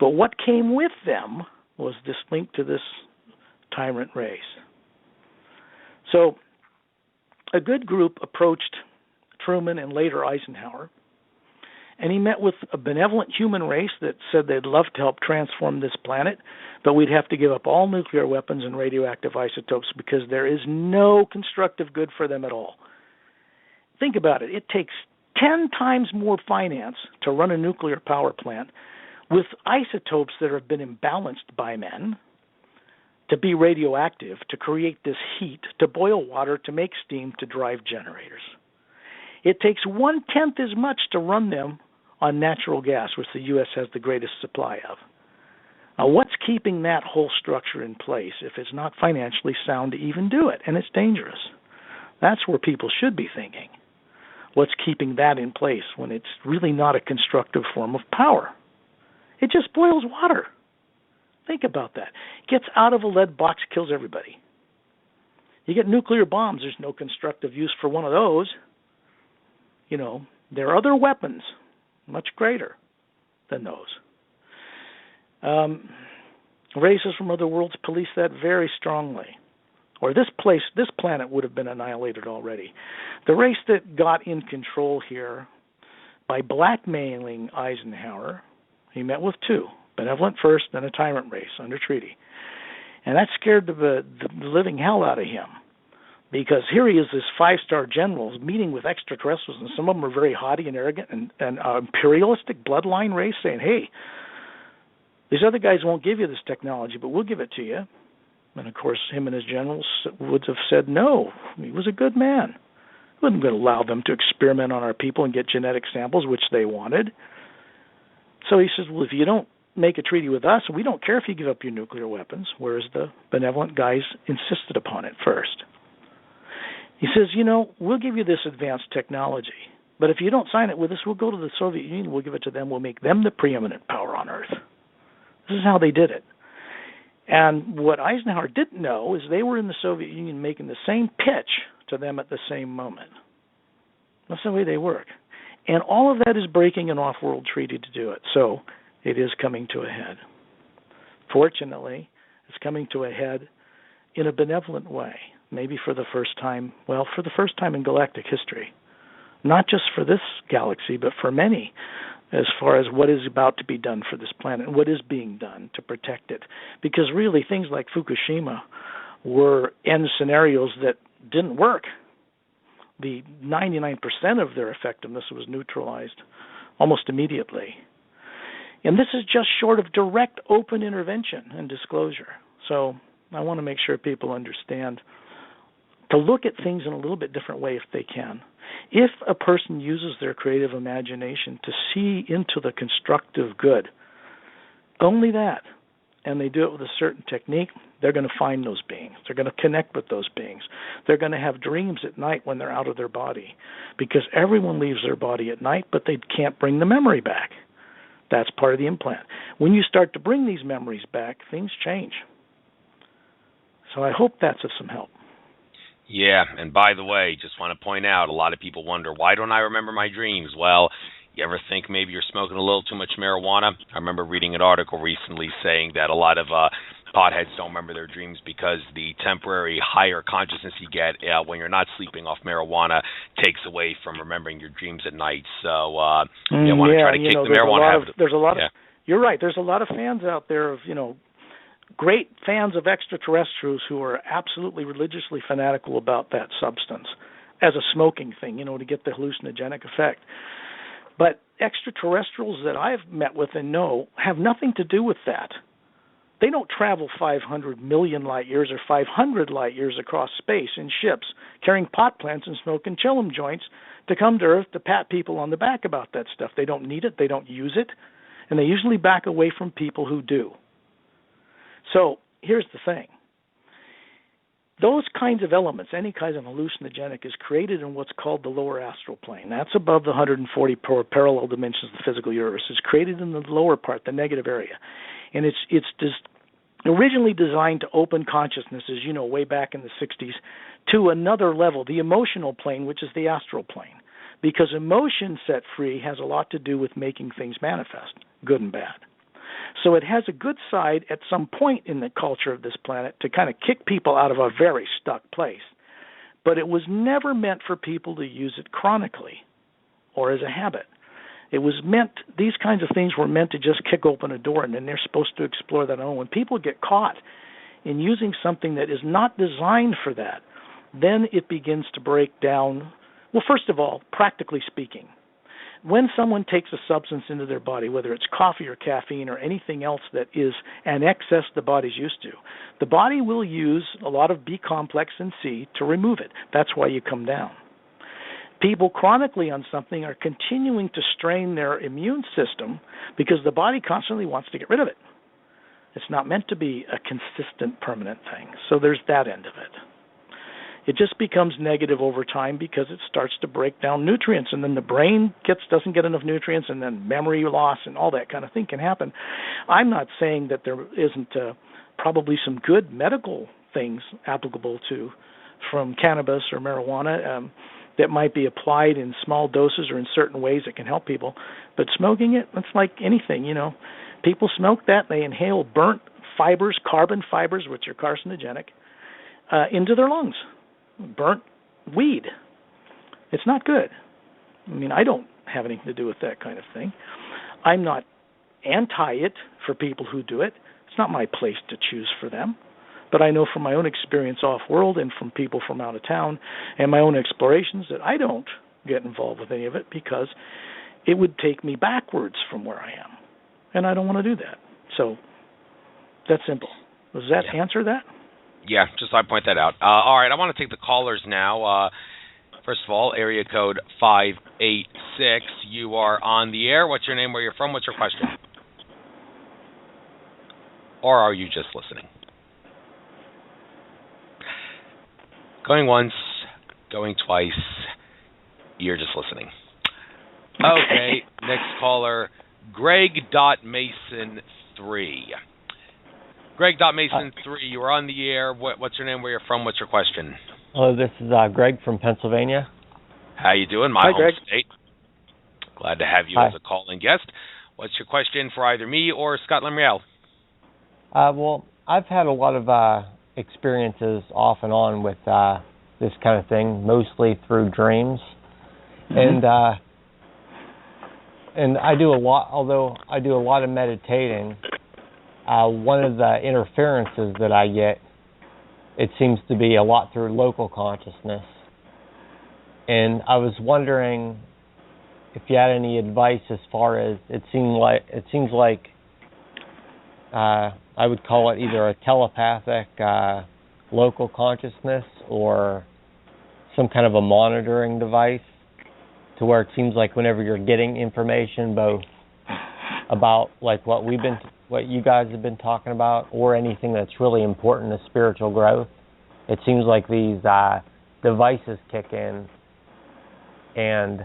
But what came with them was this link to this tyrant race. So a good group approached Truman and later Eisenhower, and he met with a benevolent human race that said they'd love to help transform this planet, but we'd have to give up all nuclear weapons and radioactive isotopes because there is no constructive good for them at all. Think about it. It takes 10 times more finance to run a nuclear power plant with isotopes that have been imbalanced by men, to be radioactive, to create this heat, to boil water, to make steam, to drive generators. It takes 1/10 as much to run them on natural gas, which the U.S. has the greatest supply of. Now, what's keeping that whole structure in place if it's not financially sound to even do it? And it's dangerous. That's where people should be thinking. What's keeping that in place when it's really not a constructive form of power? It just boils water. Think about that. Gets out of a lead box, kills everybody. You get nuclear bombs, there's no constructive use for one of those. You know, there are other weapons much greater than those. Races from other worlds police that very strongly. Or this planet would have been annihilated already. The race that got in control here by blackmailing Eisenhower, he met with two, benevolent first, then a tyrant race under treaty. And that scared the living hell out of him. Because here he is, this 5-star general, meeting with extraterrestrials, and some of them are very haughty and arrogant and imperialistic bloodline race, saying, hey, these other guys won't give you this technology, but we'll give it to you. And, of course, him and his generals would have said no. He was a good man. He wasn't going to allow them to experiment on our people and get genetic samples, which they wanted. So he says, well, if you don't make a treaty with us, we don't care if you give up your nuclear weapons, whereas the benevolent guys insisted upon it first. He says, you know, we'll give you this advanced technology, but if you don't sign it with us, we'll go to the Soviet Union, we'll give it to them, we'll make them the preeminent power on Earth. This is how they did it. And what Eisenhower didn't know is they were in the Soviet Union making the same pitch to them at the same moment. That's the way they work. And all of that is breaking an off-world treaty to do it. So it is coming to a head. Fortunately, it's coming to a head in a benevolent way. Maybe for the first time, for the first time in galactic history. Not just for this galaxy, but for many, as far as what is about to be done for this planet and what is being done to protect it. Because really, things like Fukushima were end scenarios that didn't work. The 99% of their effectiveness was neutralized almost immediately. And this is just short of direct open intervention and disclosure. So I want to make sure people understand to look at things in a little bit different way if they can. If a person uses their creative imagination to see into the constructive good, only that, and they do it with a certain technique, they're going to find those beings. They're going to connect with those beings. They're going to have dreams at night when they're out of their body, because everyone leaves their body at night, but they can't bring the memory back. That's part of the implant. When you start to bring these memories back, things change. So I hope that's of some help. Yeah, and by the way, just want to point out, a lot of people wonder, why don't I remember my dreams? Well, You ever think maybe you're smoking a little too much marijuana? I remember reading an article recently saying that a lot of potheads don't remember their dreams because the temporary higher consciousness you get when you're not sleeping off marijuana takes away from remembering your dreams at night. So you want to try to kick the marijuana habit. There's a lot of you're right. There's a lot of fans out there of, great fans of extraterrestrials who are absolutely religiously fanatical about that substance as a smoking thing, to get the hallucinogenic effect. But extraterrestrials that I've met with and know have nothing to do with that. They don't travel 500 million light years or 500 light years across space in ships carrying pot plants and smoking chillum joints to come to Earth to pat people on the back about that stuff. They don't need it. They don't use it. And they usually back away from people who do. So here's the thing. Those kinds of elements, any kind of hallucinogenic, is created in what's called the lower astral plane. That's above the 140 parallel dimensions of the physical universe. It's created in the lower part, the negative area. And it's originally designed to open consciousness, as you know, way back in the 60s, to another level, the emotional plane, which is the astral plane. Because emotion set free has a lot to do with making things manifest, good and bad. So it has a good side at some point in the culture of this planet to kind of kick people out of a very stuck place. But it was never meant for people to use it chronically or as a habit. It was meant, these kinds of things were meant to just kick open a door, and then they're supposed to explore that alone. When people get caught in using something that is not designed for that, then it begins to break down. Well, first of all, practically speaking, when someone takes a substance into their body, whether it's coffee or caffeine or anything else that is an excess the body's used to, the body will use a lot of B complex and C to remove it. That's why you come down. People chronically on something are continuing to strain their immune system because the body constantly wants to get rid of it. It's not meant to be a consistent, permanent thing. So there's that end of it. It just becomes negative over time because it starts to break down nutrients, and then the brain doesn't get enough nutrients, and then memory loss and all that kind of thing can happen. I'm not saying that there isn't probably some good medical things applicable from cannabis or marijuana that might be applied in small doses or in certain ways that can help people. But smoking it's like anything, People smoke that, they inhale burnt fibers, carbon fibers, which are carcinogenic, into their lungs. Burnt weed. It's not good. I mean, I don't have anything to do with that kind of thing. I'm not anti it for people who do it. It's not my place to choose for them. But I know from my own experience off-world and from people from out of town and my own explorations that I don't get involved with any of it because it would take me backwards from where I am. And I don't want to do that. So that's simple. Does that answer that? Yeah, just so I point that out. All right, I want to take the callers now. First of all, area code 586. You are on the air. What's your name, where you're from? What's your question? Or are you just listening? Going once, going twice. You're just listening. Okay, next caller, Greg.Mason3. Greg.Mason3, you are on the air. What's your name, where you're from? What's your question? Hello, this is Greg from Pennsylvania. How you doing? My Hi, home Greg. state. Glad to have you Hi. as a call-in guest. What's your question for either me or Scott Lemriel? Well, I've had a lot of experiences off and on with this kind of thing, mostly through dreams. Mm-hmm. And I do a lot, although I do a lot of meditating, one of the interferences that I get, it seems to be a lot through local consciousness. And I was wondering if you had any advice as far as it seems like I would call it either a telepathic local consciousness or some kind of a monitoring device, to where it seems like whenever you're getting information both about like what you guys have been talking about or anything that's really important to spiritual growth, it seems like these devices kick in and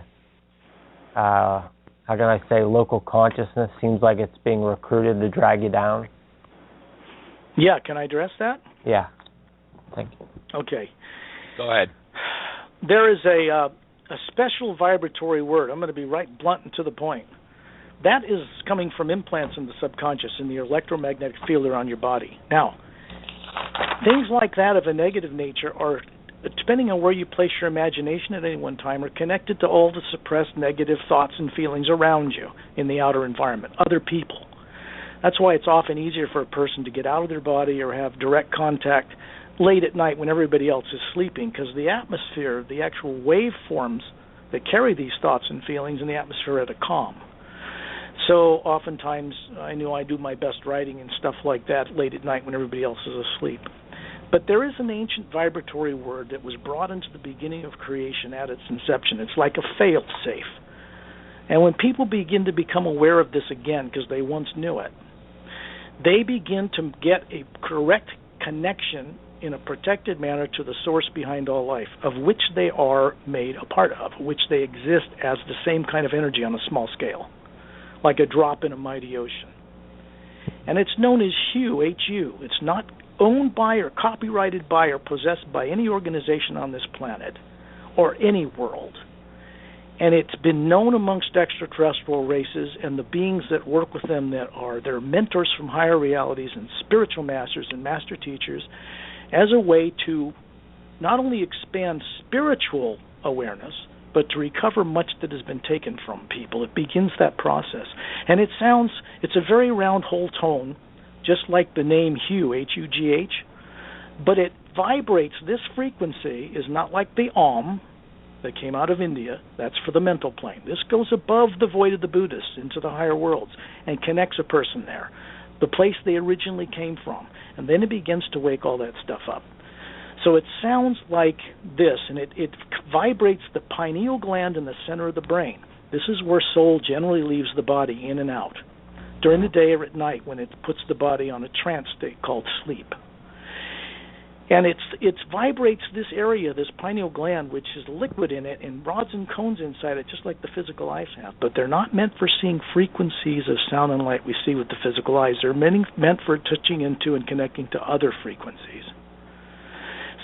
how can I say, local consciousness seems like it's being recruited to drag you down. Yeah, can I address that? Yeah. Thank you. Okay. Go ahead. There is a a special vibratory word. I'm going to be right blunt and to the point. That is coming from implants in the subconscious, in the electromagnetic field around your body. Now, things like that of a negative nature are, depending on where you place your imagination at any one time, are connected to all the suppressed negative thoughts and feelings around you in the outer environment, other people. That's why it's often easier for a person to get out of their body or have direct contact late at night when everybody else is sleeping, because the atmosphere, the actual waveforms that carry these thoughts and feelings in the atmosphere are at a calm. So oftentimes I know I do my best writing and stuff like that late at night when everybody else is asleep. But there is an ancient vibratory word that was brought into the beginning of creation at its inception. It's like a fail-safe. And when people begin to become aware of this again, because they once knew it, they begin to get a correct connection in a protected manner to the source behind all life, of which they are made a part of, which they exist as the same kind of energy on a small scale, like a drop in a mighty ocean. And it's known as HU, H-U. It's not owned by or copyrighted by or possessed by any organization on this planet or any world. And it's been known amongst extraterrestrial races and the beings that work with them that are their mentors from higher realities and spiritual masters and master teachers as a way to not only expand spiritual awareness, but to recover much that has been taken from people. It begins that process. And it's a very round, whole tone, just like the name HUGH, H-U-G-H, but it vibrates. This frequency is not like the OM that came out of India. That's for the mental plane. This goes above the void of the Buddhists into the higher worlds and connects a person there, the place they originally came from. And then it begins to wake all that stuff up. So it sounds like this, and it vibrates the pineal gland in the center of the brain. This is where soul generally leaves the body in and out, during the day or at night when it puts the body on a trance state called sleep. And it vibrates this area, this pineal gland, which is liquid in it, and rods and cones inside it, just like the physical eyes have. But they're not meant for seeing frequencies of sound and light we see with the physical eyes. They're meant for touching into and connecting to other frequencies.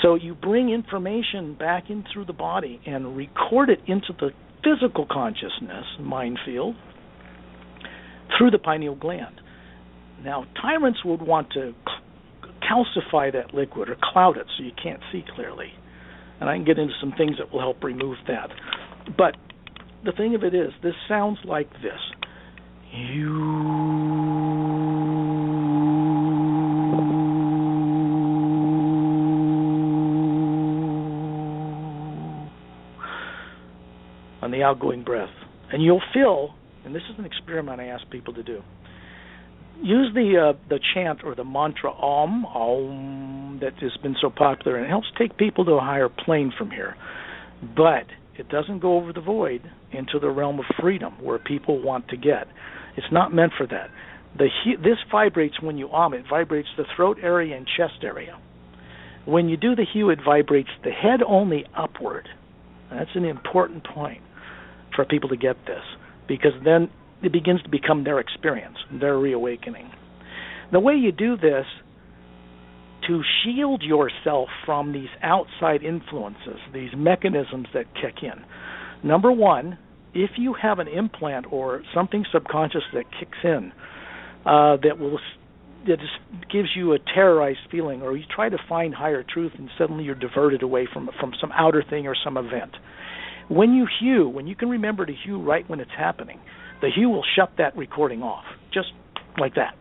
So you bring information back in through the body and record it into the physical consciousness, mind field, through the pineal gland. Now, tyrants would want to calcify that liquid or cloud it so you can't see clearly. And I can get into some things that will help remove that. But the thing of it is, this sounds like this. On the outgoing breath. And you'll feel, and this is an experiment I ask people to do, use the chant or the mantra Om that has been so popular, and it helps take people to a higher plane from here. But it doesn't go over the void into the realm of freedom where people want to get. It's not meant for that. This vibrates when you Om. It vibrates the throat area and chest area. When you do the HU, it vibrates the head only upward. That's an important point for people to get this, because then it begins to become their experience, their reawakening. The way you do this to shield yourself from these outside influences, these mechanisms that kick in. Number one, if you have an implant or something subconscious that kicks in that just gives you a terrorized feeling, or you try to find higher truth and suddenly you're diverted away from some outer thing or some event. When you can remember to HU right when it's happening, the HU will shut that recording off, just like that.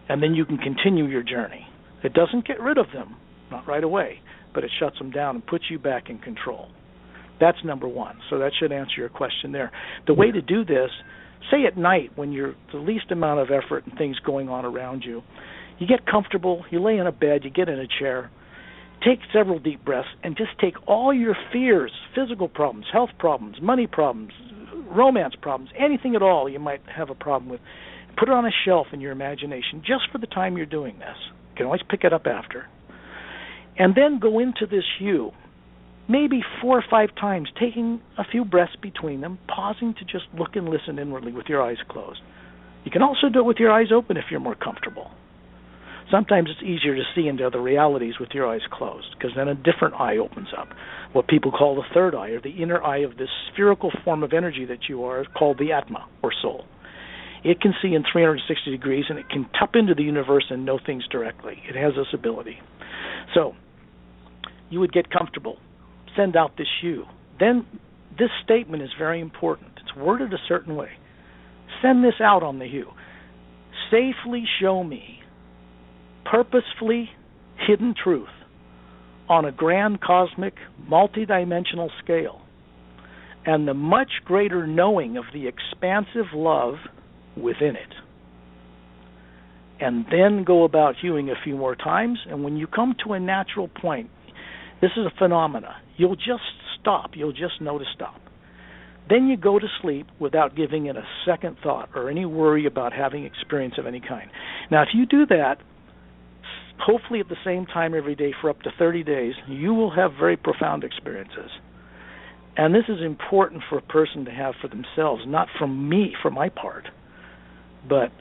And then you can continue your journey. It doesn't get rid of them, not right away, but it shuts them down and puts you back in control. That's number one. So that should answer your question there. The way to do this, say at night when you're the least amount of effort and things going on around you, you get comfortable, you lay in a bed, you get in a chair, take several deep breaths, and just take all your fears, physical problems, health problems, money problems, romance problems, anything at all you might have a problem with, put it on a shelf in your imagination just for the time you're doing this. You can always pick it up after. And then go into this HU, maybe 4 or 5 times, taking a few breaths between them, pausing to just look and listen inwardly with your eyes closed. You can also do it with your eyes open if you're more comfortable. Sometimes it's easier to see into other realities with your eyes closed, because then a different eye opens up, what people call the third eye, or the inner eye of this spherical form of energy that you are, called the Atma, or soul. It can see in 360 degrees, and it can tap into the universe and know things directly. It has this ability. So, you would get comfortable. Send out this hue. Then, this statement is very important. It's worded a certain way. Send this out on the hue. Safely show me purposefully hidden truth on a grand cosmic multidimensional scale, and the much greater knowing of the expansive love within it. And then go about hewing a few more times, and when you come to a natural point, this is a phenomena, you'll just stop, you'll just know to stop. Then you go to sleep without giving it a second thought or any worry about having experience of any kind. Now, if you do that, hopefully at the same time every day for up to 30 days, you will have very profound experiences. And this is important for a person to have for themselves, not from me, for my part, but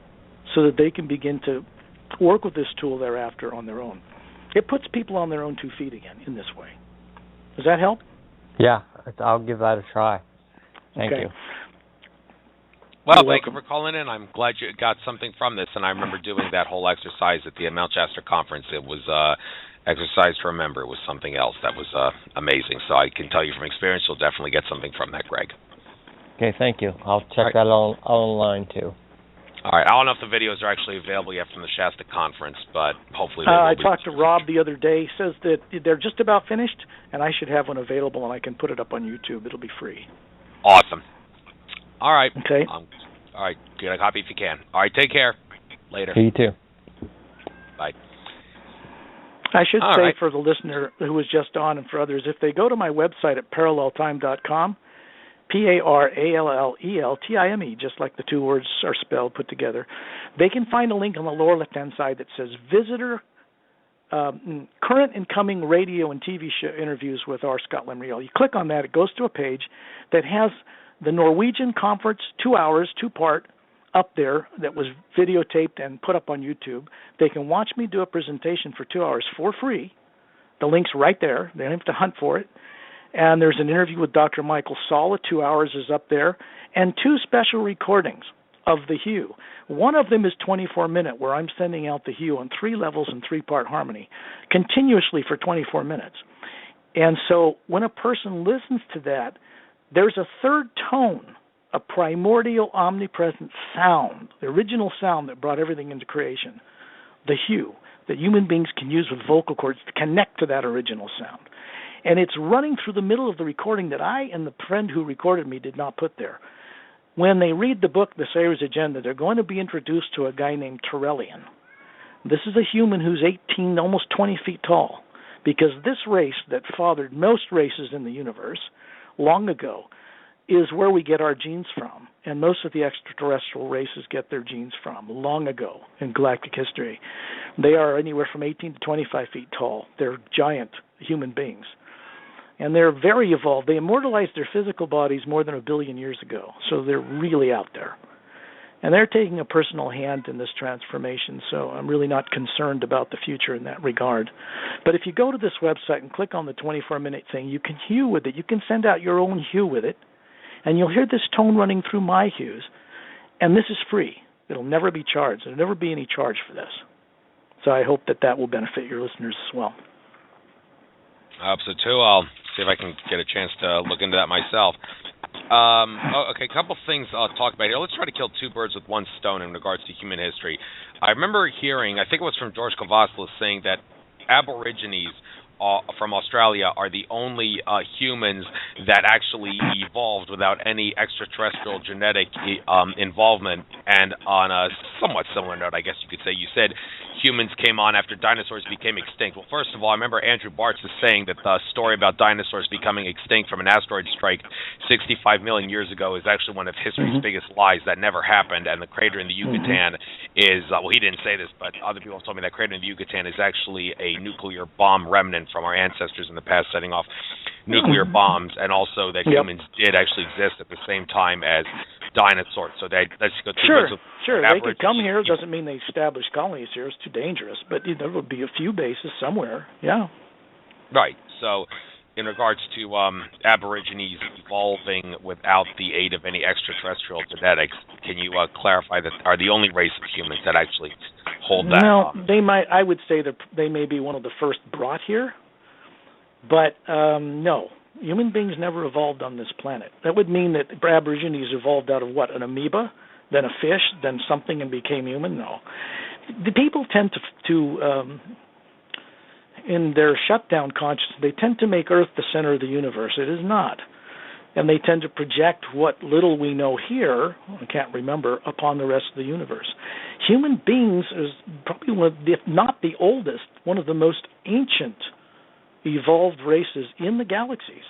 so that they can begin to work with this tool thereafter on their own. It puts people on their own 2 feet again in this way. Does that help? Yeah, I'll give that a try. Thank you. Well, thank you for calling in. I'm glad you got something from this, and I remember doing that whole exercise at the Mount Shasta conference. It was exercise to remember. It was something else that was amazing. So I can tell you from experience, you'll definitely get something from that, Greg. Okay, thank you. I'll check that online, too. All right. I don't know if the videos are actually available yet from the Shasta conference, but hopefully they will I be. talked to Rob the other day. He says that they're just about finished, and I should have one available, and I can put it up on YouTube. It'll be free. Awesome. All right. Okay. All right. Get a copy if you can. All right. Take care. Later. You too. Bye. I should say for the listener who was just on and for others, if they go to my website at paralleltime.com, PARALLELTIME, just like the 2 words are spelled put together, they can find a link on the lower left-hand side that says Visitor, Current and Coming Radio and TV show interviews with R. Scott Lemriel. You click on that, it goes to a page that has the Norwegian conference, 2 hours, 2-part, up there that was videotaped and put up on YouTube. They can watch me do a presentation for 2 hours for free. The link's right there. They don't have to hunt for it. And there's an interview with Dr. Michael Salla, 2 hours is up there, and 2 special recordings of the hue. One of them is 24-minute, where I'm sending out the hue on 3 levels in 3-part harmony, continuously for 24 minutes. And so when a person listens to that, there's a third tone, a primordial omnipresent sound, the original sound that brought everything into creation, the hue, that human beings can use with vocal cords to connect to that original sound. And it's running through the middle of the recording that I and the friend who recorded me did not put there. When they read the book, The Sayer's Agenda, they're going to be introduced to a guy named Terrellian. This is a human who's 18, almost 20 feet tall, because this race that fathered most races in the universe long ago is where we get our genes from. And most of the extraterrestrial races get their genes from long ago in galactic history. They are anywhere from 18 to 25 feet tall. They're giant human beings. And they're very evolved. They immortalized their physical bodies more than 1 billion years ago, so they're really out there. And they're taking a personal hand in this transformation, so I'm really not concerned about the future in that regard. But if you go to this website and click on the 24-minute thing, you can hue with it. You can send out your own hue with it, and you'll hear this tone running through my hues. And this is free. It'll never be charged. There'll never be any charge for this. So I hope that that will benefit your listeners as well. I hope so, too. I'll see if I can get a chance to look into that myself. Okay, a couple things I'll talk about here. Let's try to kill 2 birds with 1 stone in regards to human history. I remember hearing, I think it was from George Cavazos, saying that Aborigines from Australia are the only humans that actually evolved without any extraterrestrial genetic involvement. And on a somewhat similar note, I guess you could say, you said humans came on after dinosaurs became extinct. Well, first of all, I remember Andrew Bartz is saying that the story about dinosaurs becoming extinct from an asteroid strike 65 million years ago is actually one of history's biggest lies. That never happened. And the crater in the Yucatan is, well, he didn't say this, but other people have told me that crater in the Yucatan is actually a nuclear bomb remnant from our ancestors in the past setting off nuclear bombs, and also that humans did actually exist at the same time as dinosaurs. So let's go through. Sure. They could come here. Doesn't mean they established colonies here. It's too dangerous. But there would be a few bases somewhere. Yeah. Right. So, in regards to Aborigines evolving without the aid of any extraterrestrial genetics, can you clarify that are the only race of humans that actually hold that? Well, they might. I would say that they may be one of the first brought here, but no. Human beings never evolved on this planet. That would mean that Aborigines evolved out of what? An amoeba, then a fish, then something and became human? No. The people tend to in their shutdown consciousness, they tend to make Earth the center of the universe. It is not. And they tend to project what little we know here, I can't remember, upon the rest of the universe. Human beings is probably one of, if not the oldest, one of the most ancient evolved races in the galaxies.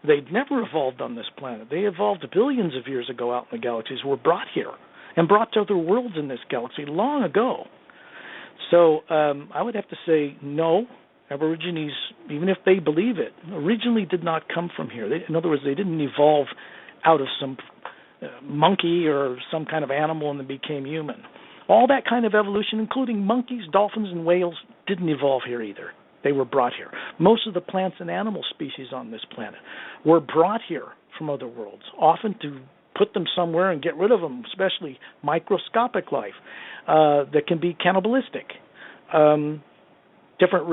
They'd never evolved on this planet. They evolved billions of years ago out in the galaxies, were brought here and brought to other worlds in this galaxy long ago. So I would have to say no. Aborigines, even if they believe it, originally did not come from here. In other words, they didn't evolve out of some monkey or some kind of animal and then became human. All that kind of evolution, including monkeys, dolphins, and whales, didn't evolve here either. They were brought here. Most of the plants and animal species on this planet were brought here from other worlds, often to put them somewhere and get rid of them, especially microscopic life that can be cannibalistic. Different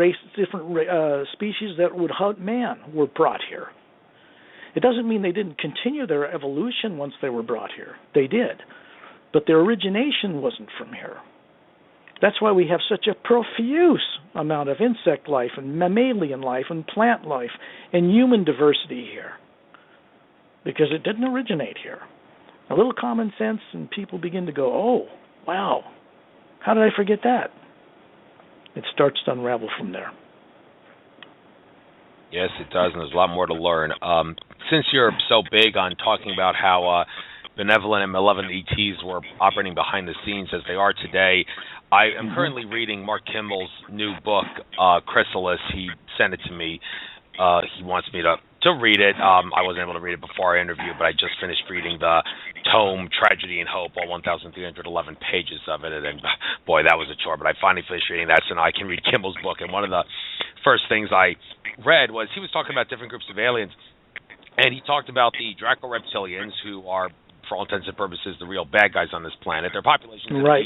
species that would hunt man were brought here. It doesn't mean they didn't continue their evolution once they were brought here. They did. But their origination wasn't from here. That's why we have such a profuse amount of insect life and mammalian life and plant life and human diversity here. Because it didn't originate here. A little common sense and people begin to go, oh, wow, how did I forget that? It starts to unravel from there. Yes, it does, and there's a lot more to learn. Since you're so big on talking about how benevolent and malevolent ETs were operating behind the scenes as they are today, I am currently reading Mark Kimmel's new book, Chrysalis. He sent it to me. He wants me to read it. I wasn't able to read it before our interview, but I just finished reading the tome Tragedy and Hope, all 1,311 pages of it, and boy, that was a chore, but I finally finished reading that, so now I can read Kimmel's book. And one of the first things I read was he was talking about different groups of aliens, and he talked about the Draco-Reptilians, who are, for all intents and purposes, the real bad guys on this planet. Their population is right.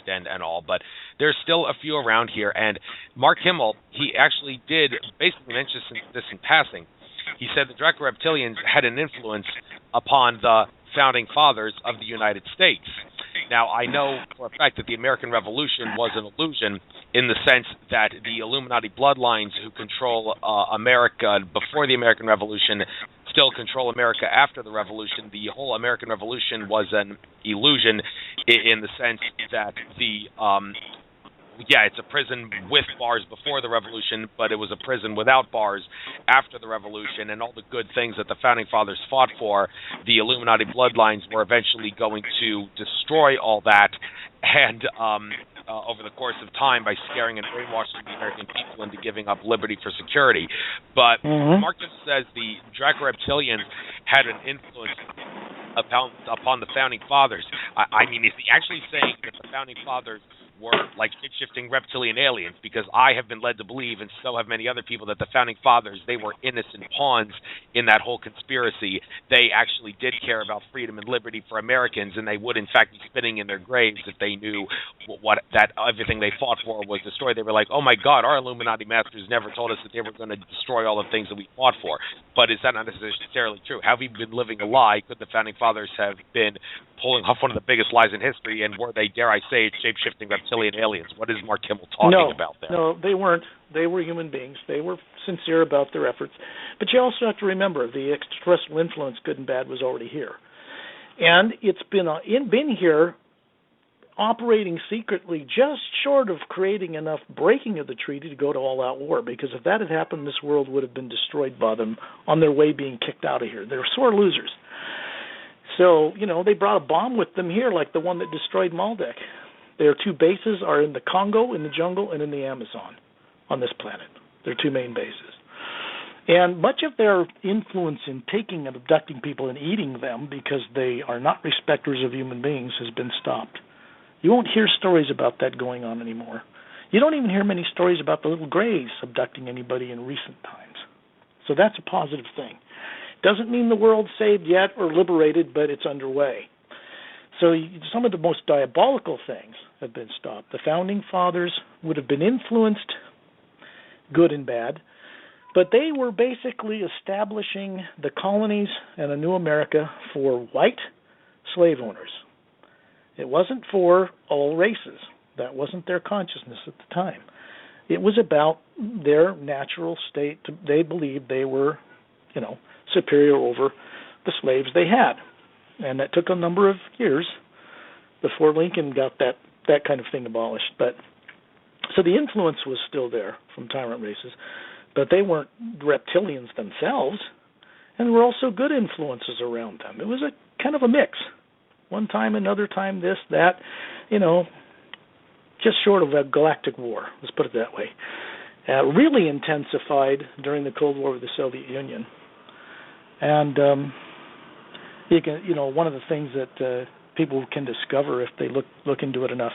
And all, but there's still a few around here. And Mark Kimmel, he actually did basically mention this in passing. He said the Draco-Reptilians had an influence upon the founding fathers of the United States. Now, I know for a fact that the American Revolution was an illusion in the sense that the Illuminati bloodlines who control America before the American Revolution still control America after the Revolution. The whole American Revolution was an illusion in the sense that it's a prison with bars before the Revolution, but it was a prison without bars after the Revolution, and all the good things that the Founding Fathers fought for, the Illuminati bloodlines were eventually going to destroy all that, and over the course of time by scaring and brainwashing the American people into giving up liberty for security. But Marcus says the Draco-Reptilians had an influence upon the Founding Fathers. I mean, is he actually saying that the Founding Fathers were like shape-shifting reptilian aliens? Because I have been led to believe, and so have many other people, that the Founding Fathers, they were innocent pawns in that whole conspiracy. They actually did care about freedom and liberty for Americans, and they would in fact be spinning in their graves if they knew that everything they fought for was destroyed. They were like, oh my God, our Illuminati masters never told us that they were going to destroy all the things that we fought for. But is that not necessarily true? Have we been living a lie? Could the Founding Fathers have been pulling off one of the biggest lies in history, and were they, dare I say it, shape-shifting reptilian aliens? What is Mark Kimmel talking about there? No, they weren't. They were human beings. They were sincere about their efforts. But you also have to remember the extraterrestrial influence, good and bad, was already here. And it's been here operating secretly just short of creating enough breaking of the treaty to go to all-out war, because if that had happened, this world would have been destroyed by them on their way being kicked out of here. They're sore losers. So, they brought a bomb with them here like the one that destroyed Maldek. Their two bases are in the Congo, in the jungle, and in the Amazon on this planet. Their two main bases. And much of their influence in taking and abducting people and eating them because they are not respecters of human beings has been stopped. You won't hear stories about that going on anymore. You don't even hear many stories about the little grays abducting anybody in recent times. So that's a positive thing. Doesn't mean the world's saved yet or liberated, but it's underway. So some of the most diabolical things have been stopped. The Founding Fathers would have been influenced, good and bad, but they were basically establishing the colonies and a new America for white slave owners. It wasn't for all races. That wasn't their consciousness at the time. It was about their natural state. They believed they were, superior over the slaves they had. And that took a number of years before Lincoln got that kind of thing abolished. But so the influence was still there from tyrant races, but they weren't reptilians themselves, and there were also good influences around them. It was a kind of a mix. One time, another time, this, that, just short of a galactic war, let's put it that way. Really intensified during the Cold War with the Soviet Union. And one of the things that people can discover if they look into it enough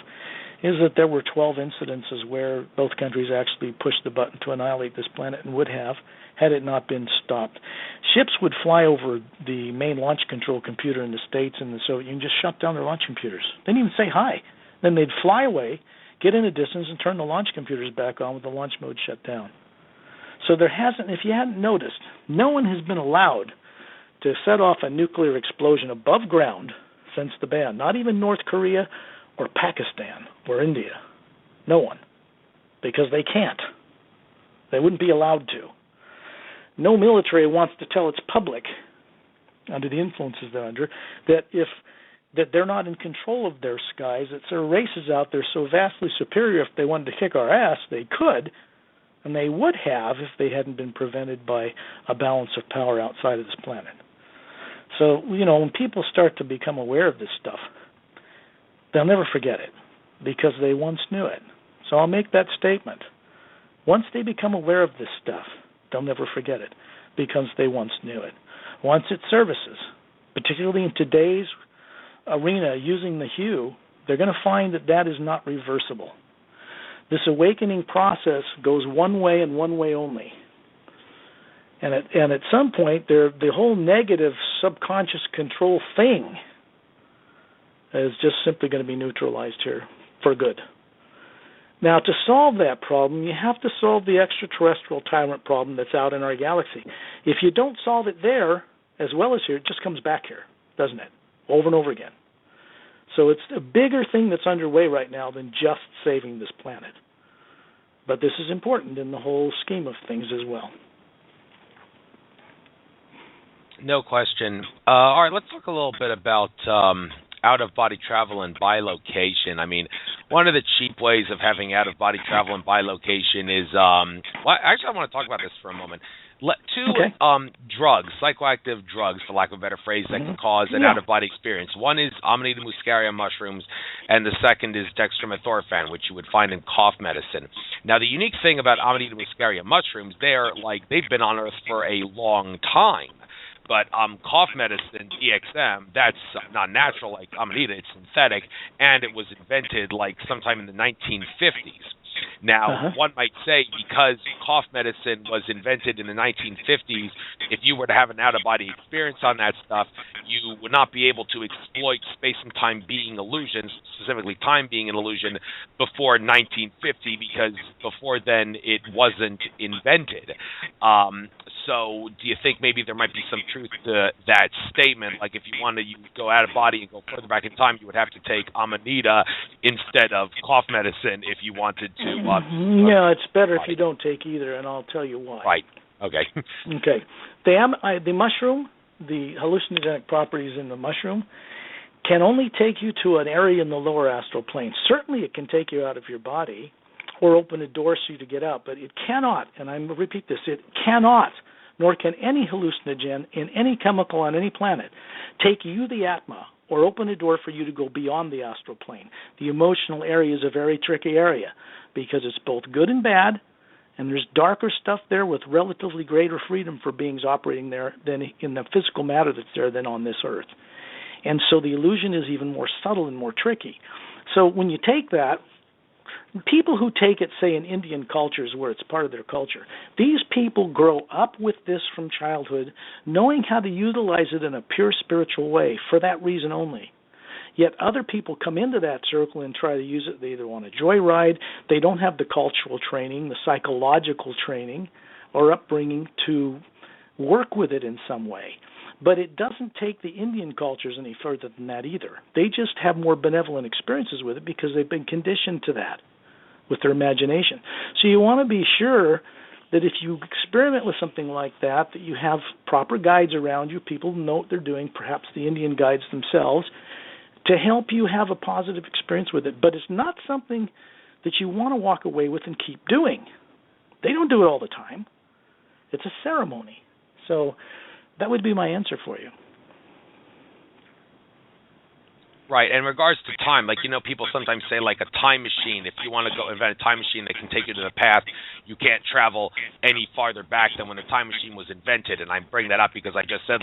is that there were 12 incidences where both countries actually pushed the button to annihilate this planet and would have, had it not been stopped. Ships would fly over the main launch control computer in the States and the Soviet Union, just shut down their launch computers. They didn't even say hi. Then they'd fly away, get in a distance, and turn the launch computers back on with the launch mode shut down. So there hasn't, if you hadn't noticed, no one has been allowed to set off a nuclear explosion above ground since the ban. Not even North Korea or Pakistan or India. No one. Because they can't. They wouldn't be allowed to. No military wants to tell its public, under the influences they're under, that they're not in control of their skies, that there are races out there so vastly superior if they wanted to kick our ass, they could, and they would have if they hadn't been prevented by a balance of power outside of this planet. So, when people start to become aware of this stuff, they'll never forget it because they once knew it. So I'll make that statement. Once they become aware of this stuff, they'll never forget it because they once knew it. Once it services, particularly in today's arena using the hue, they're going to find that is not reversible. This awakening process goes one way and one way only. And at some point, the whole negative subconscious control thing is just simply going to be neutralized here for good. Now, to solve that problem, you have to solve the extraterrestrial tyrant problem that's out in our galaxy. If you don't solve it there, as well as here, it just comes back here, doesn't it? Over and over again. So it's a bigger thing that's underway right now than just saving this planet. But this is important in the whole scheme of things as well. No question. All right, let's talk a little bit about out-of-body travel and bilocation. I mean, one of the cheap ways of having out-of-body travel and bilocation is, actually I want to talk about this for a moment. Drugs, psychoactive drugs, for lack of a better phrase, that can cause an out-of-body experience. One is Amanita muscaria mushrooms, and the second is dextromethorphan, which you would find in cough medicine. Now, the unique thing about Amanita muscaria mushrooms, they've been on Earth for a long time. But cough medicine, DXM, that's not natural like Amanita, it's synthetic, and it was invented sometime in the 1950s. Now, one might say because cough medicine was invented in the 1950s, if you were to have an out-of-body experience on that stuff, you would not be able to exploit space and time being illusions, specifically time being an illusion, before 1950, because before then it wasn't invented. So do you think maybe there might be some truth to that statement? Like if you wanted to go out of body and go further back in time, you would have to take Amanita instead of cough medicine if you wanted to. No, it's better if you don't take either, and I'll tell you why. Right. Okay. Okay. The mushroom, the hallucinogenic properties in the mushroom, can only take you to an area in the lower astral plane. Certainly it can take you out of your body or open a door so you to get out, but it cannot, and I repeat this, it cannot, nor can any hallucinogen in any chemical on any planet take you, the Atma, or open a door for you to go beyond the astral plane. The emotional area is a very tricky area because it's both good and bad, And there's darker stuff there with relatively greater freedom for beings operating there than in the physical matter that's there than on this earth. And so the illusion is even more subtle and more tricky. So when you take that, people who take it, say, in Indian cultures where it's part of their culture, these people grow up with this from childhood, knowing how to utilize it in a pure spiritual way for that reason only. Yet other people come into that circle and try to use it. They either want a joyride, they don't have the cultural training, the psychological training, or upbringing to work with it in some way. But it doesn't take the Indian cultures any further than that either. They just have more benevolent experiences with it because they've been conditioned to that with their imagination. So you want to be sure that if you experiment with something like that you have proper guides around you, people know what they're doing, perhaps the Indian guides themselves, to help you have a positive experience with it. But it's not something that you want to walk away with and keep doing. They don't do it all the time. It's a ceremony. So that would be my answer for you. Right. In regards to time, people sometimes say like a time machine. If you want to go invent a time machine that can take you to the past, you can't travel any farther back than when the time machine was invented. And I bring that up because I just said,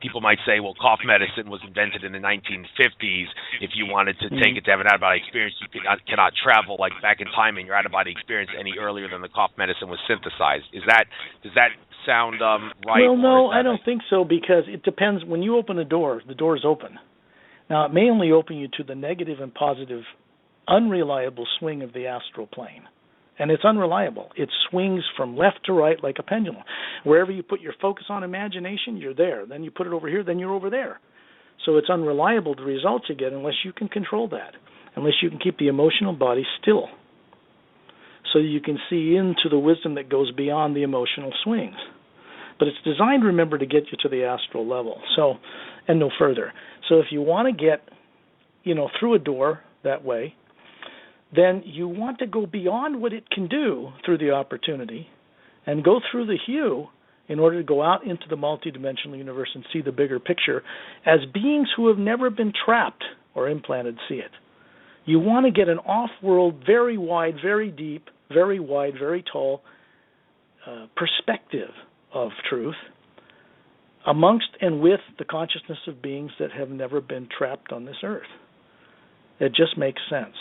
people might say, well, cough medicine was invented in the 1950s. If you wanted to take it to have an out-of-body experience, you cannot travel back in time in your out-of-body experience any earlier than the cough medicine was synthesized. Does that sound right? Well, no, I don't think so, because it depends. When you open a door, the door is open. Now, it may only open you to the negative and positive, unreliable swing of the astral plane. And it's unreliable. It swings from left to right like a pendulum. Wherever you put your focus on imagination, you're there. Then you put it over here, then you're over there. So it's unreliable, the results you get, unless you can control that, unless you can keep the emotional body still, so you can see into the wisdom that goes beyond the emotional swings. But it's designed, remember, to get you to the astral level, and no further. So if you want to get, through a door that way, then you want to go beyond what it can do through the opportunity and go through the hue in order to go out into the multidimensional universe and see the bigger picture as beings who have never been trapped or implanted see it. You want to get an off-world, very wide, very deep, very wide, very tall perspective of truth amongst and with the consciousness of beings that have never been trapped on this earth. It just makes sense.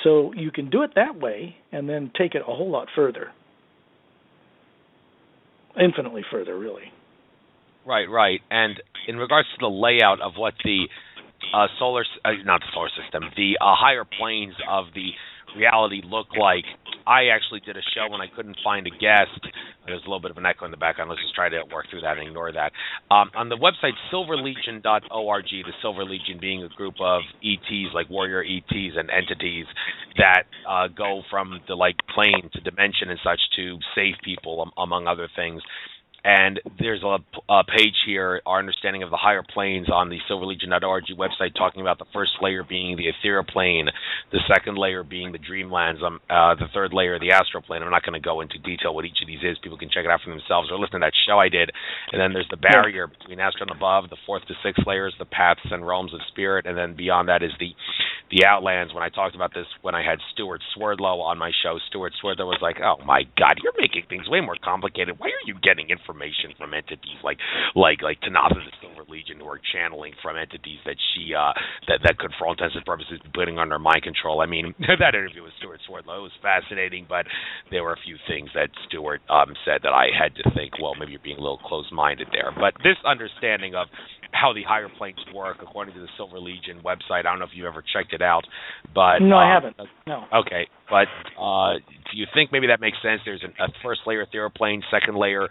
So you can do it that way and then take it a whole lot further. Infinitely further, really. Right. And in regards to the layout of what the not the solar system, the higher planes of the reality look like, I actually did a show when I couldn't find a guest. There's a little bit of an echo in the background. Let's just try to work through that and ignore that. On the website silverlegion.org, the Silver Legion being a group of ETs, like warrior ETs and entities that go from the plane to dimension and such to save people, among other things. And there's a page here, our understanding of the higher planes on the silverlegion.org website, talking about the first layer being the ethereal plane, the second layer being the dreamlands, the third layer the astral plane. I'm not going to go into detail what each of these is. People can check it out for themselves or listen to that show I did. And then there's the barrier between astral and above, the fourth to sixth layers, the paths and realms of spirit, and then beyond that is the outlands. When I talked about this, when I had Stuart Swerdlow on my show, Stuart Swerdlow was like, "Oh my God, you're making things way more complicated. Why are you getting information from entities like Tanatha the Silver Legion, who are channeling from entities that she that could, for all intents and purposes, be putting under mind control?" I mean, that interview with Stuart Swerdlow was fascinating, but there were a few things that Stuart said that I had to think, well, maybe you're being a little closed-minded there. But this understanding of how the higher planes work, according to the Silver Legion website, I don't know if you ever checked it out, but no, I haven't. No. Okay, but do you think maybe that makes sense? There's a first layer ethereal plane, second layer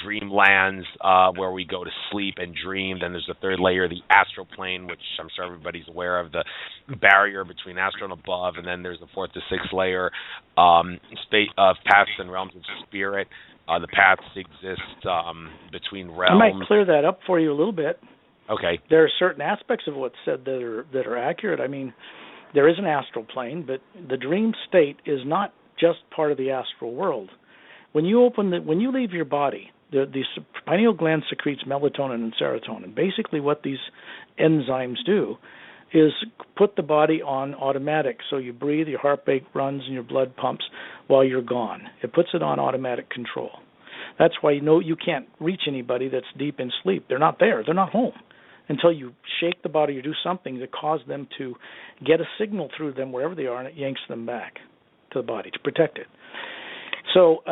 dreamlands, where we go to sleep and dream. Then there's the third layer, the astral plane, which I'm sure everybody's aware of, the barrier between astral and above. And then there's the fourth to sixth layer, paths and realms of spirit. The paths exist between realms. I might clear that up for you a little bit. Okay. There are certain aspects of what's said that are accurate. I mean, there is an astral plane, but the dream state is not just part of the astral world. When you leave your body, the pineal gland secretes melatonin and serotonin. Basically, what these enzymes do is put the body on automatic. So you breathe, your heart rate runs, and your blood pumps while you're gone. It puts it on automatic control. That's why you can't reach anybody that's deep in sleep. They're not there. They're not home until you shake the body or do something to cause them to get a signal through them wherever they are, and it yanks them back to the body to protect it. So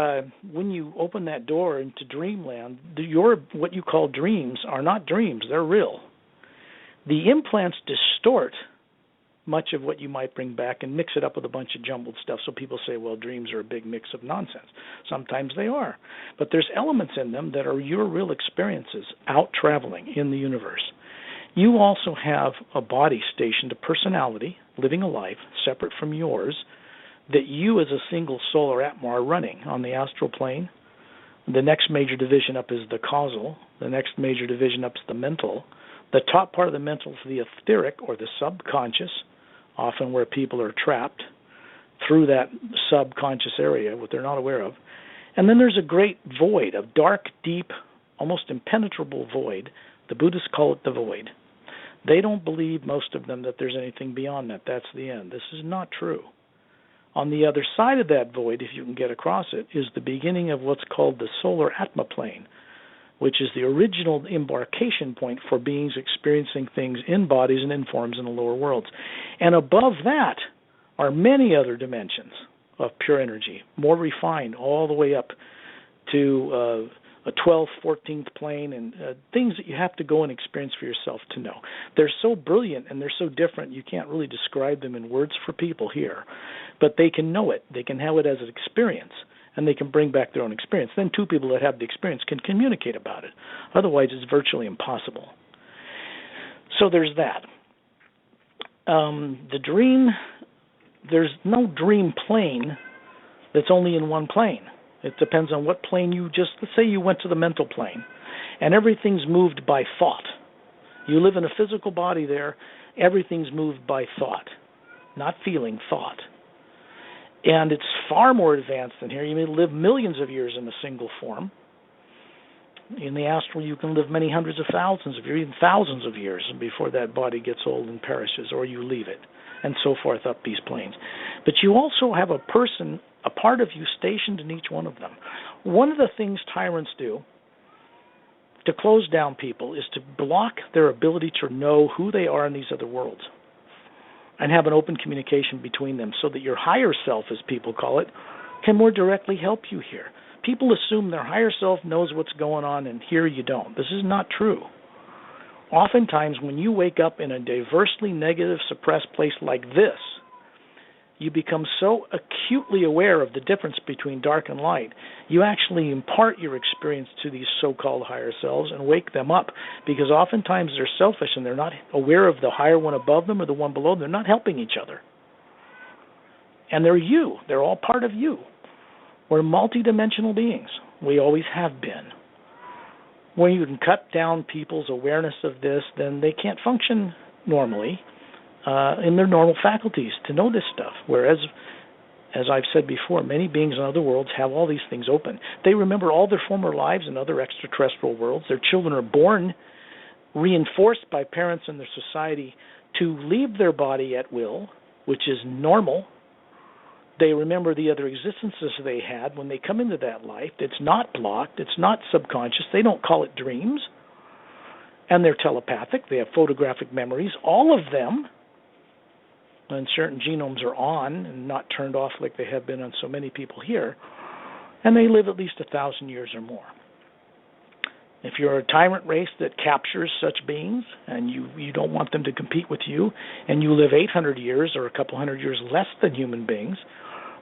when you open that door into dreamland, what you call dreams are not dreams. They're real. The implants distort much of what you might bring back and mix it up with a bunch of jumbled stuff. So people say, well, dreams are a big mix of nonsense. Sometimes they are. But there's elements in them that are your real experiences out traveling in the universe. You also have a body stationed, a personality, living a life separate from yours, that you as a single soul or atma are running on the astral plane. The next major division up is the causal. The next major division up is the mental. The top part of the mental is the etheric or the subconscious, often where people are trapped through that subconscious area, what they're not aware of. And then there's a great void, a dark, deep, almost impenetrable void. The Buddhists call it the void. They don't believe, most of them, that there's anything beyond that. That's the end. This is not true. On the other side of that void, if you can get across it, is the beginning of what's called the solar atma plane, which is the original embarkation point for beings experiencing things in bodies and in forms in the lower worlds. And above that are many other dimensions of pure energy, more refined, all the way up to a 12th, 14th plane, and things that you have to go and experience for yourself to know. They're so brilliant and they're so different, you can't really describe them in words for people here. But they can know it. They can have it as an experience, and they can bring back their own experience. Then two people that have the experience can communicate about it. Otherwise, it's virtually impossible. So there's that. The dream, there's no dream plane that's only in one plane. It depends on what plane let's say you went to the mental plane, and everything's moved by thought. You live in a physical body there, everything's moved by thought, not feeling, thought. And it's far more advanced than here. You may live millions of years in a single form. In the astral, you can live many hundreds of thousands of years, even thousands of years before that body gets old and perishes, or you leave it, and so forth up these planes. But you also have a person, a part of you stationed in each one of them. One of the things tyrants do to close down people is to block their ability to know who they are in these other worlds and have an open communication between them so that your higher self, as people call it, can more directly help you here. People assume their higher self knows what's going on, and here you don't. This is not true. Oftentimes, when you wake up in a diversely negative, suppressed place like this, you become so acutely aware of the difference between dark and light, you actually impart your experience to these so-called higher selves and wake them up, because oftentimes they're selfish and they're not aware of the higher one above them or the one below them. They're not helping each other. And they're you. They're all part of you. We're multidimensional beings. We always have been. When you can cut down people's awareness of this, then they can't function normally in their normal faculties to know this stuff. Whereas, as I've said before, many beings in other worlds have all these things open. They remember all their former lives in other extraterrestrial worlds. Their children are born, reinforced by parents and their society to leave their body at will, which is normal. They remember the other existences they had when they come into that life. It's not blocked. It's not subconscious. They don't call it dreams. And they're telepathic. They have photographic memories. All of them, when certain genomes are on and not turned off like they have been on so many people here, and they live at least 1,000 years or more. If you're a tyrant race that captures such beings and you don't want them to compete with you, and you live 800 years or a couple hundred years less than human beings,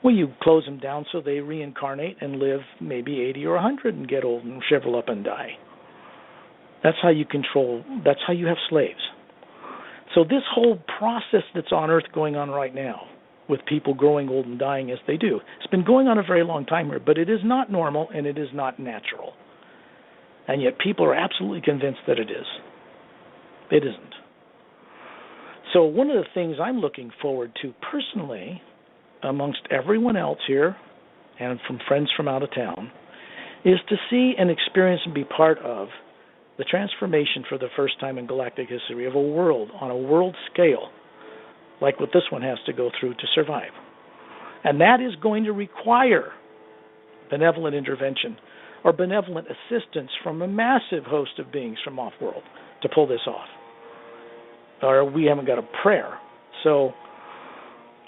well, you close them down so they reincarnate and live maybe 80 or 100 and get old and shrivel up and die. That's how you control, that's how you have slaves. So this whole process that's on Earth going on right now, with people growing old and dying as they do, it's been going on a very long time here, but it is not normal and it is not natural. And yet people are absolutely convinced that it is. It isn't. So one of the things I'm looking forward to personally, amongst everyone else here, and from friends from out of town, is to see and experience and be part of the transformation for the first time in galactic history of a world on a world scale, like what this one has to go through to survive. And that is going to require benevolent intervention or benevolent assistance from a massive host of beings from off-world to pull this off. Or we haven't got a prayer. So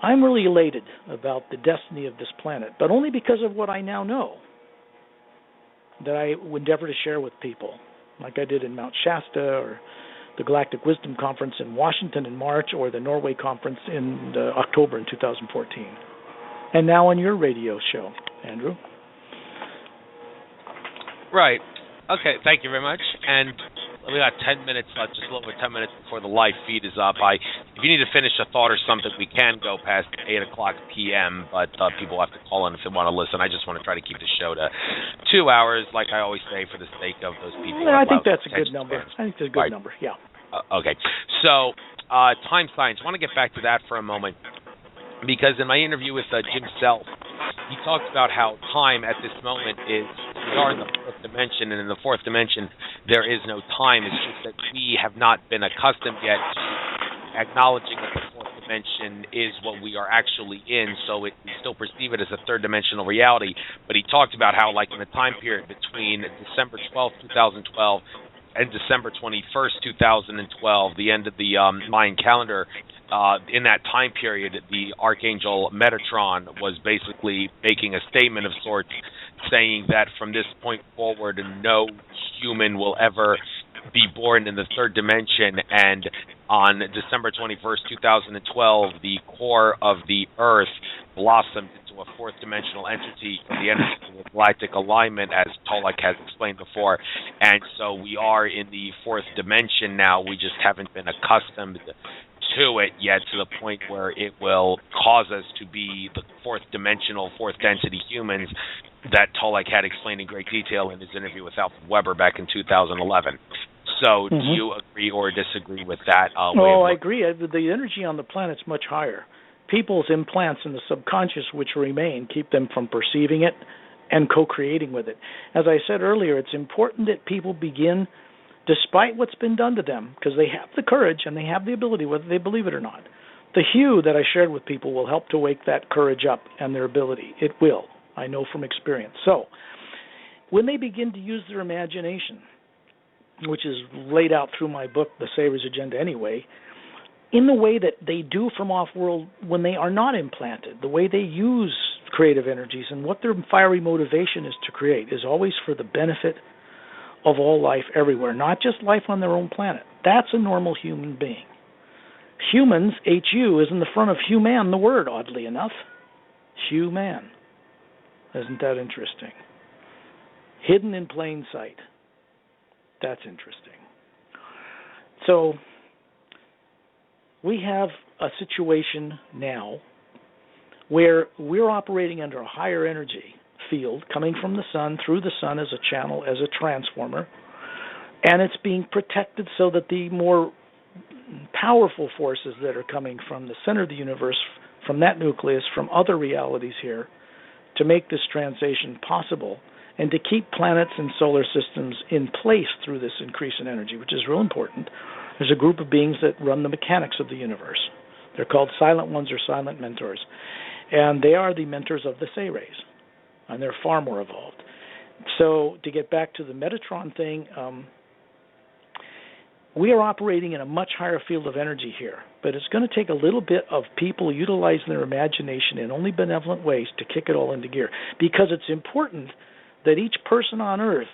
I'm really elated about the destiny of this planet, but only because of what I now know that I would endeavor to share with people, like I did in Mount Shasta or the Galactic Wisdom Conference in Washington in March or the Norway Conference in October in 2014. And now on your radio show, Andrew. Right. Okay, thank you very much. And we got 10 minutes left, just a little over 10 minutes before the live feed is up. If you need to finish a thought or something, we can go past 8 o'clock p.m., but people have to call in if they want to listen. I just want to try to keep the show to 2 hours, like I always say, for the sake of those people. Yeah, I think that's a good number. I think that's a good number, yeah. Okay. So, time science. I want to get back to that for a moment, because in my interview with Jim Self, he talked about how time at this moment is, we are in the fourth dimension, and in the fourth dimension there is no time. It's just that we have not been accustomed yet to acknowledging that the fourth dimension is what we are actually in, so we still perceive it as a third-dimensional reality. But he talked about how, like in the time period between December 12th, 2012 and December 21st, 2012, the end of the Mayan calendar, in that time period, the Archangel Metatron was basically making a statement of sorts, saying that from this point forward, no human will ever be born in the third dimension. And on December 21st, 2012, the core of the Earth blossomed into a fourth dimensional entity from the energy of galactic alignment, as Tolek has explained before. And so we are in the fourth dimension now. We just haven't been accustomed to it yet, to the point where it will cause us to be the fourth dimensional, fourth density humans that Tolek had explained in great detail in his interview with Alfred Weber back in 2011. So do you agree or disagree with that? I agree. The energy on the planet's much higher. People's implants in the subconscious, which remain, keep them from perceiving it and co-creating with it. As I said earlier, it's important that people begin, despite what's been done to them, because they have the courage and they have the ability, whether they believe it or not. The hue that I shared with people will help to wake that courage up and their ability. It will. I know from experience. So, when they begin to use their imagination, which is laid out through my book, The Savior's Agenda anyway, in the way that they do from off-world when they are not implanted, the way they use creative energies and what their fiery motivation is to create is always for the benefit of all life everywhere, not just life on their own planet. That's a normal human being. Humans, HU, is in the front of human, the word, oddly enough. Human. Isn't that interesting? Hidden in plain sight. That's interesting. So, we have a situation now where we're operating under a higher energy field coming from the sun, through the sun as a channel, as a transformer, and it's being protected so that the more powerful forces that are coming from the center of the universe, from that nucleus, from other realities here, to make this transition possible and to keep planets and solar systems in place through this increase in energy, which is real important. There's a group of beings that run the mechanics of the universe. They're called Silent Ones or Silent Mentors, and they are the mentors of the Seay rays, and they're far more evolved. So to get back to the Metatron thing, we are operating in a much higher field of energy here, but it's going to take a little bit of people utilizing their imagination in only benevolent ways to kick it all into gear, because it's important that each person on Earth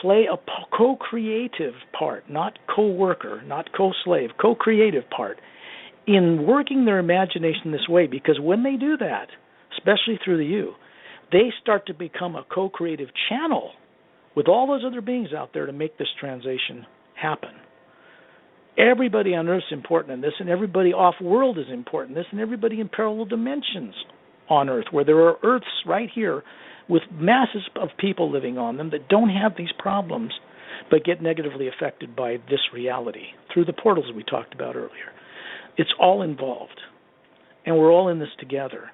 play a co-creative part, not co-worker, not co-slave, co-creative part in working their imagination this way, because when they do that, especially through the U, they start to become a co-creative channel with all those other beings out there to make this transition happen. Everybody on Earth is important in this, and everybody off-world is important in this, and everybody in parallel dimensions on Earth, where there are Earths right here with masses of people living on them that don't have these problems but get negatively affected by this reality through the portals we talked about earlier. It's all involved, and we're all in this together.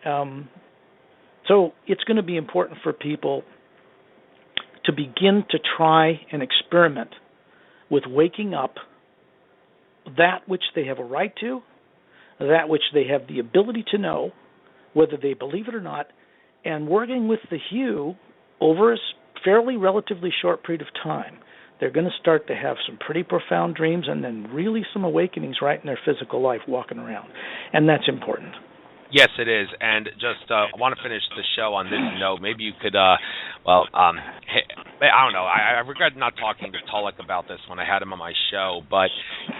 So it's going to be important for people to begin to try and experiment with waking up that which they have a right to, that which they have the ability to know, whether they believe it or not, and working with the hue over a fairly relatively short period of time. They're going to start to have some pretty profound dreams and then really some awakenings right in their physical life walking around. And that's important. Yes, it is. And just I want to finish the show on this note. Maybe you could, I don't know. I regret not talking to Tulloch about this when I had him on my show, but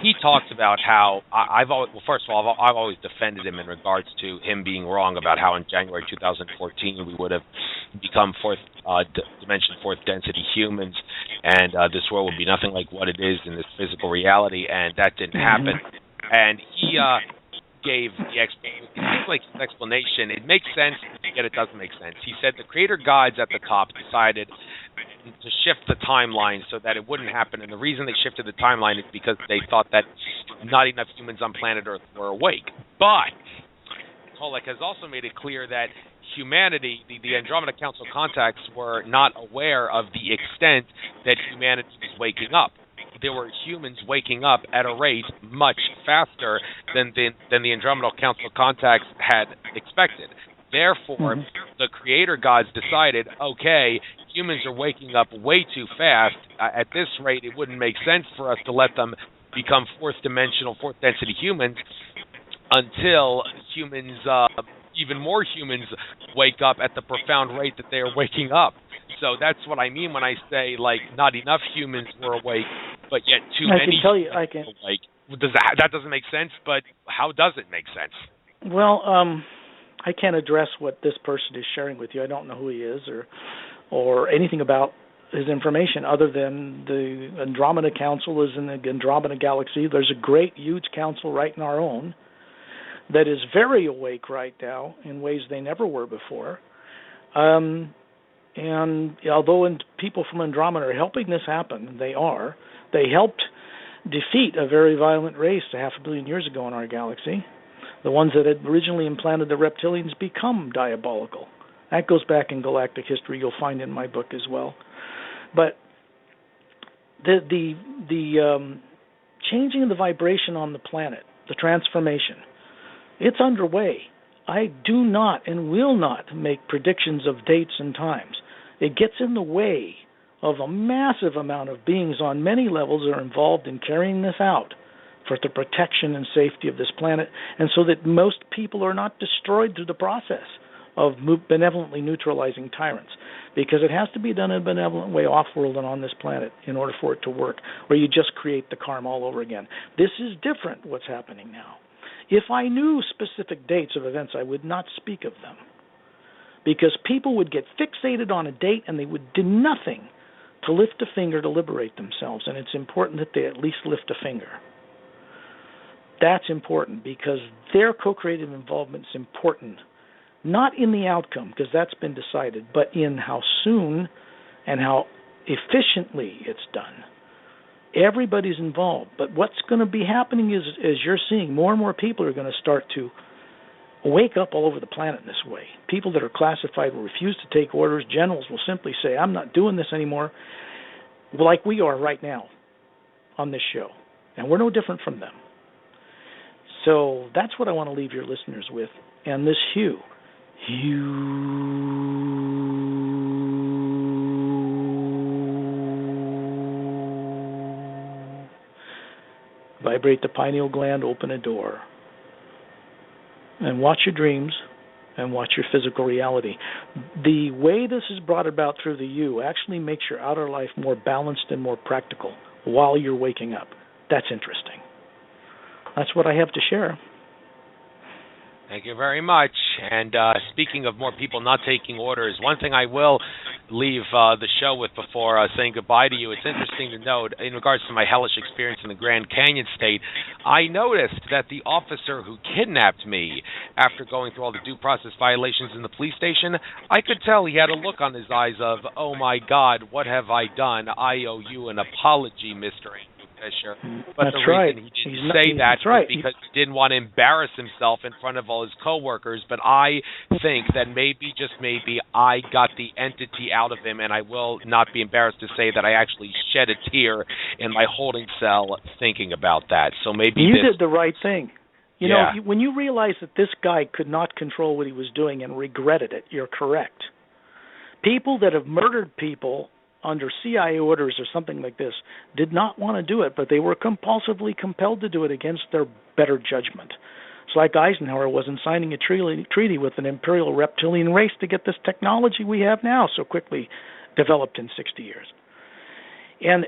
he talks about how I've always defended him in regards to him being wrong about how in January 2014 we would have become fourth density humans, and this world would be nothing like what it is in this physical reality, and that didn't happen. And he gave the explanation. It makes sense, yet it doesn't make sense. He said the creator gods at the top decided to shift the timeline so that it wouldn't happen, and the reason they shifted the timeline is because they thought that not enough humans on planet Earth were awake. But Tulloch has also made it clear that humanity, the Andromeda Council contacts, were not aware of the extent that humanity was waking up. There were humans waking up at a rate much faster than the Andromeda Council contacts had expected. Therefore, the creator gods decided, okay, humans are waking up way too fast. At this rate, it wouldn't make sense for us to let them become fourth density humans until humans, even more humans, wake up at the profound rate that they are waking up. So that's what I mean when I say, like, not enough humans were awake, but yet too many were awake. That doesn't make sense, but how does it make sense? Well, I can't address what this person is sharing with you. I don't know who he is or anything about his information other than the Andromeda Council is in the Andromeda Galaxy. There's a great, huge council right in our own that is very awake right now in ways they never were before. And although people from Andromeda are helping this happen, they helped defeat a very violent race 500 million years ago in our galaxy. The ones that had originally implanted the reptilians become diabolical. That goes back in galactic history. You'll find in my book as well. But the changing of the vibration on the planet, the transformation, it's underway. I do not and will not make predictions of dates and times. It gets in the way of a massive amount of beings on many levels that are involved in carrying this out for the protection and safety of this planet, and so that most people are not destroyed through the process of benevolently neutralizing tyrants, because it has to be done in a benevolent way off-world and on this planet in order for it to work, or you just create the karma all over again. This is different, what's happening now. If I knew specific dates of events, I would not speak of them, because people would get fixated on a date and they would do nothing to lift a finger to liberate themselves, and it's important that they at least lift a finger. That's important because their co-creative involvement is important, not in the outcome, because that's been decided, but in how soon and how efficiently it's done. Everybody's involved, but what's going to be happening is, as you're seeing, more and more people are going to start to wake up all over the planet in this way. People that are classified will refuse to take orders. Generals will simply say, I'm not doing this anymore, like we are right now on this show. And we're no different from them. So that's what I want to leave your listeners with. And this hue. Vibrate the pineal gland, open a door. And watch your dreams and watch your physical reality. The way this is brought about through the you actually makes your outer life more balanced and more practical while you're waking up. That's interesting. That's what I have to share. Thank you very much. And speaking of more people not taking orders, one thing I will leave the show with before saying goodbye to you, it's interesting to note, in regards to my hellish experience in the Grand Canyon State, I noticed that the officer who kidnapped me, after going through all the due process violations in the police station, I could tell he had a look on his eyes of, oh my God, what have I done? I owe you an apology, mister. Fisher. But That's the right. reason he didn't say that was because he didn't want to embarrass himself in front of all his coworkers. But I think that maybe, just maybe, I got the entity out of him, and I will not be embarrassed to say that I actually shed a tear in my holding cell thinking about that. So maybe you did the right thing. You know, when you realize that this guy could not control what he was doing and regretted it, you're correct. People that have murdered people under CIA orders or something like this did not want to do it, but they were compulsively compelled to do it against their better judgment. It's like Eisenhower wasn't signing a treaty with an imperial reptilian race to get this technology we have now so quickly developed in 60 years. And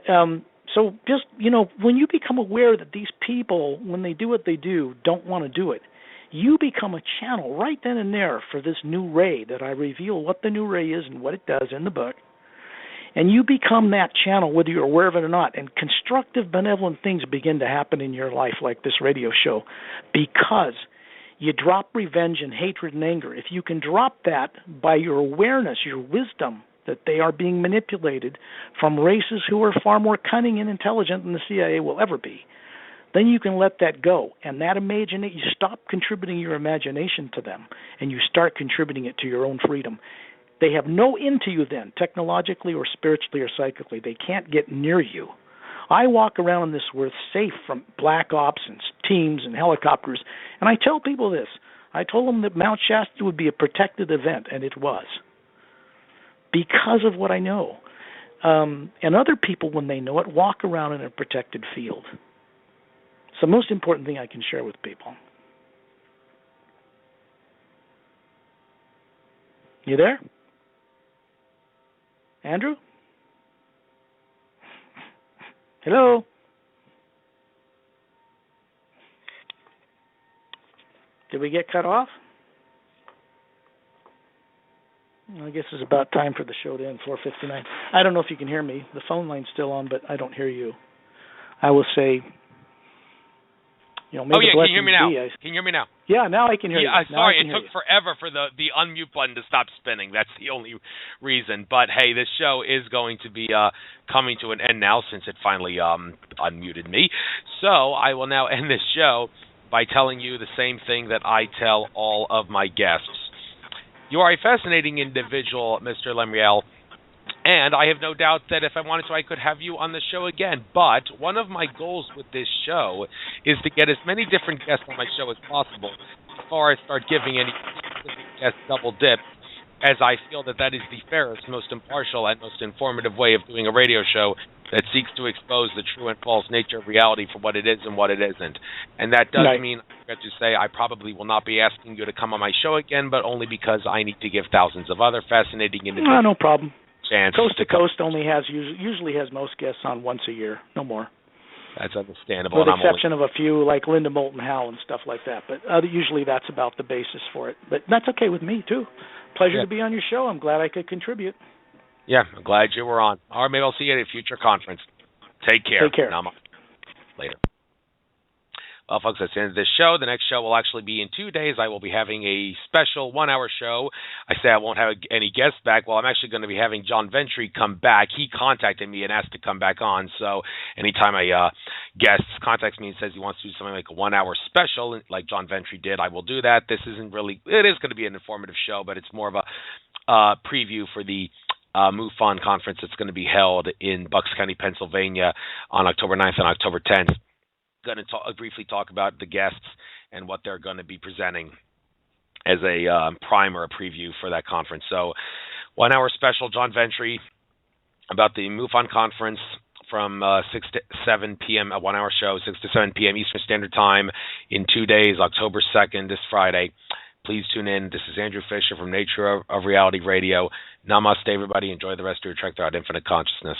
so just, when you become aware that these people, when they do what they do, don't want to do it, you become a channel right then and there for this new ray that I reveal what the new ray is and what it does in the book. And you become that channel whether you're aware of it or not. And constructive, benevolent things begin to happen in your life like this radio show because you drop revenge and hatred and anger. If you can drop that by your awareness, your wisdom, that they are being manipulated from races who are far more cunning and intelligent than the CIA will ever be, then you can let that go. And that you stop contributing your imagination to them, and you start contributing it to your own freedom. They have no into you then, technologically or spiritually or psychically. They can't get near you. I walk around in this world safe from black ops and teams and helicopters, and I tell people this. I told them that Mount Shasta would be a protected event, and it was, because of what I know. And other people, when they know it, walk around in a protected field. It's the most important thing I can share with people. You there? Andrew? Hello? Did we get cut off? I guess it's about time for the show to end, 4:59. I don't know if you can hear me. The phone line's still on, but I don't hear you. I will say, maybe can you hear me now? Can you hear me now? Yeah, now I can hear you. Sorry, it took forever for the unmute button to stop spinning. That's the only reason. But hey, this show is going to be coming to an end now since it finally unmuted me. So I will now end this show by telling you the same thing that I tell all of my guests. You are a fascinating individual, Mr. Lemriel, and I have no doubt that if I wanted to, I could have you on the show again. But one of my goals with this show is to get as many different guests on my show as possible before I start giving any guest double dip, as I feel that is the fairest, most impartial, and most informative way of doing a radio show that seeks to expose the true and false nature of reality for what it is and what it isn't. And that does mean, I forgot to say, I probably will not be asking you to come on my show again, but only because I need to give thousands of other fascinating individuals. No problem. Chance. Coast to Coast usually has most guests on once a year, no more. That's understandable. With the exception of a few like Linda Moulton Howe and stuff like that. But usually that's about the basis for it. But that's okay with me, too. Pleasure to be on your show. I'm glad I could contribute. Yeah, I'm glad you were on. Or maybe I'll see you at a future conference. Take care. Take care. Later. Well, folks, that's the end of this show. The next show will actually be in 2 days. I will be having a special 1-hour show. I say I won't have any guests back. Well, I'm actually going to be having John Ventry come back. He contacted me and asked to come back on. So anytime a guest contacts me and says he wants to do something like a 1-hour special, like John Ventry did, I will do that. It is going to be an informative show, but it's more of a preview for the MUFON conference that's going to be held in Bucks County, Pennsylvania on October 9th and October 10th. Going to briefly talk about the guests and what they're going to be presenting as a primer, a preview for that conference. So 1-hour special, John Ventry, about the MUFON conference from 6 to 7 p.m., a 1-hour show, 6 to 7 p.m. Eastern Standard Time in 2 days, October 2nd, this Friday. Please tune in. This is Andrew Fisher from Nature of Reality Radio. Namaste, everybody. Enjoy the rest of your trek throughout infinite consciousness.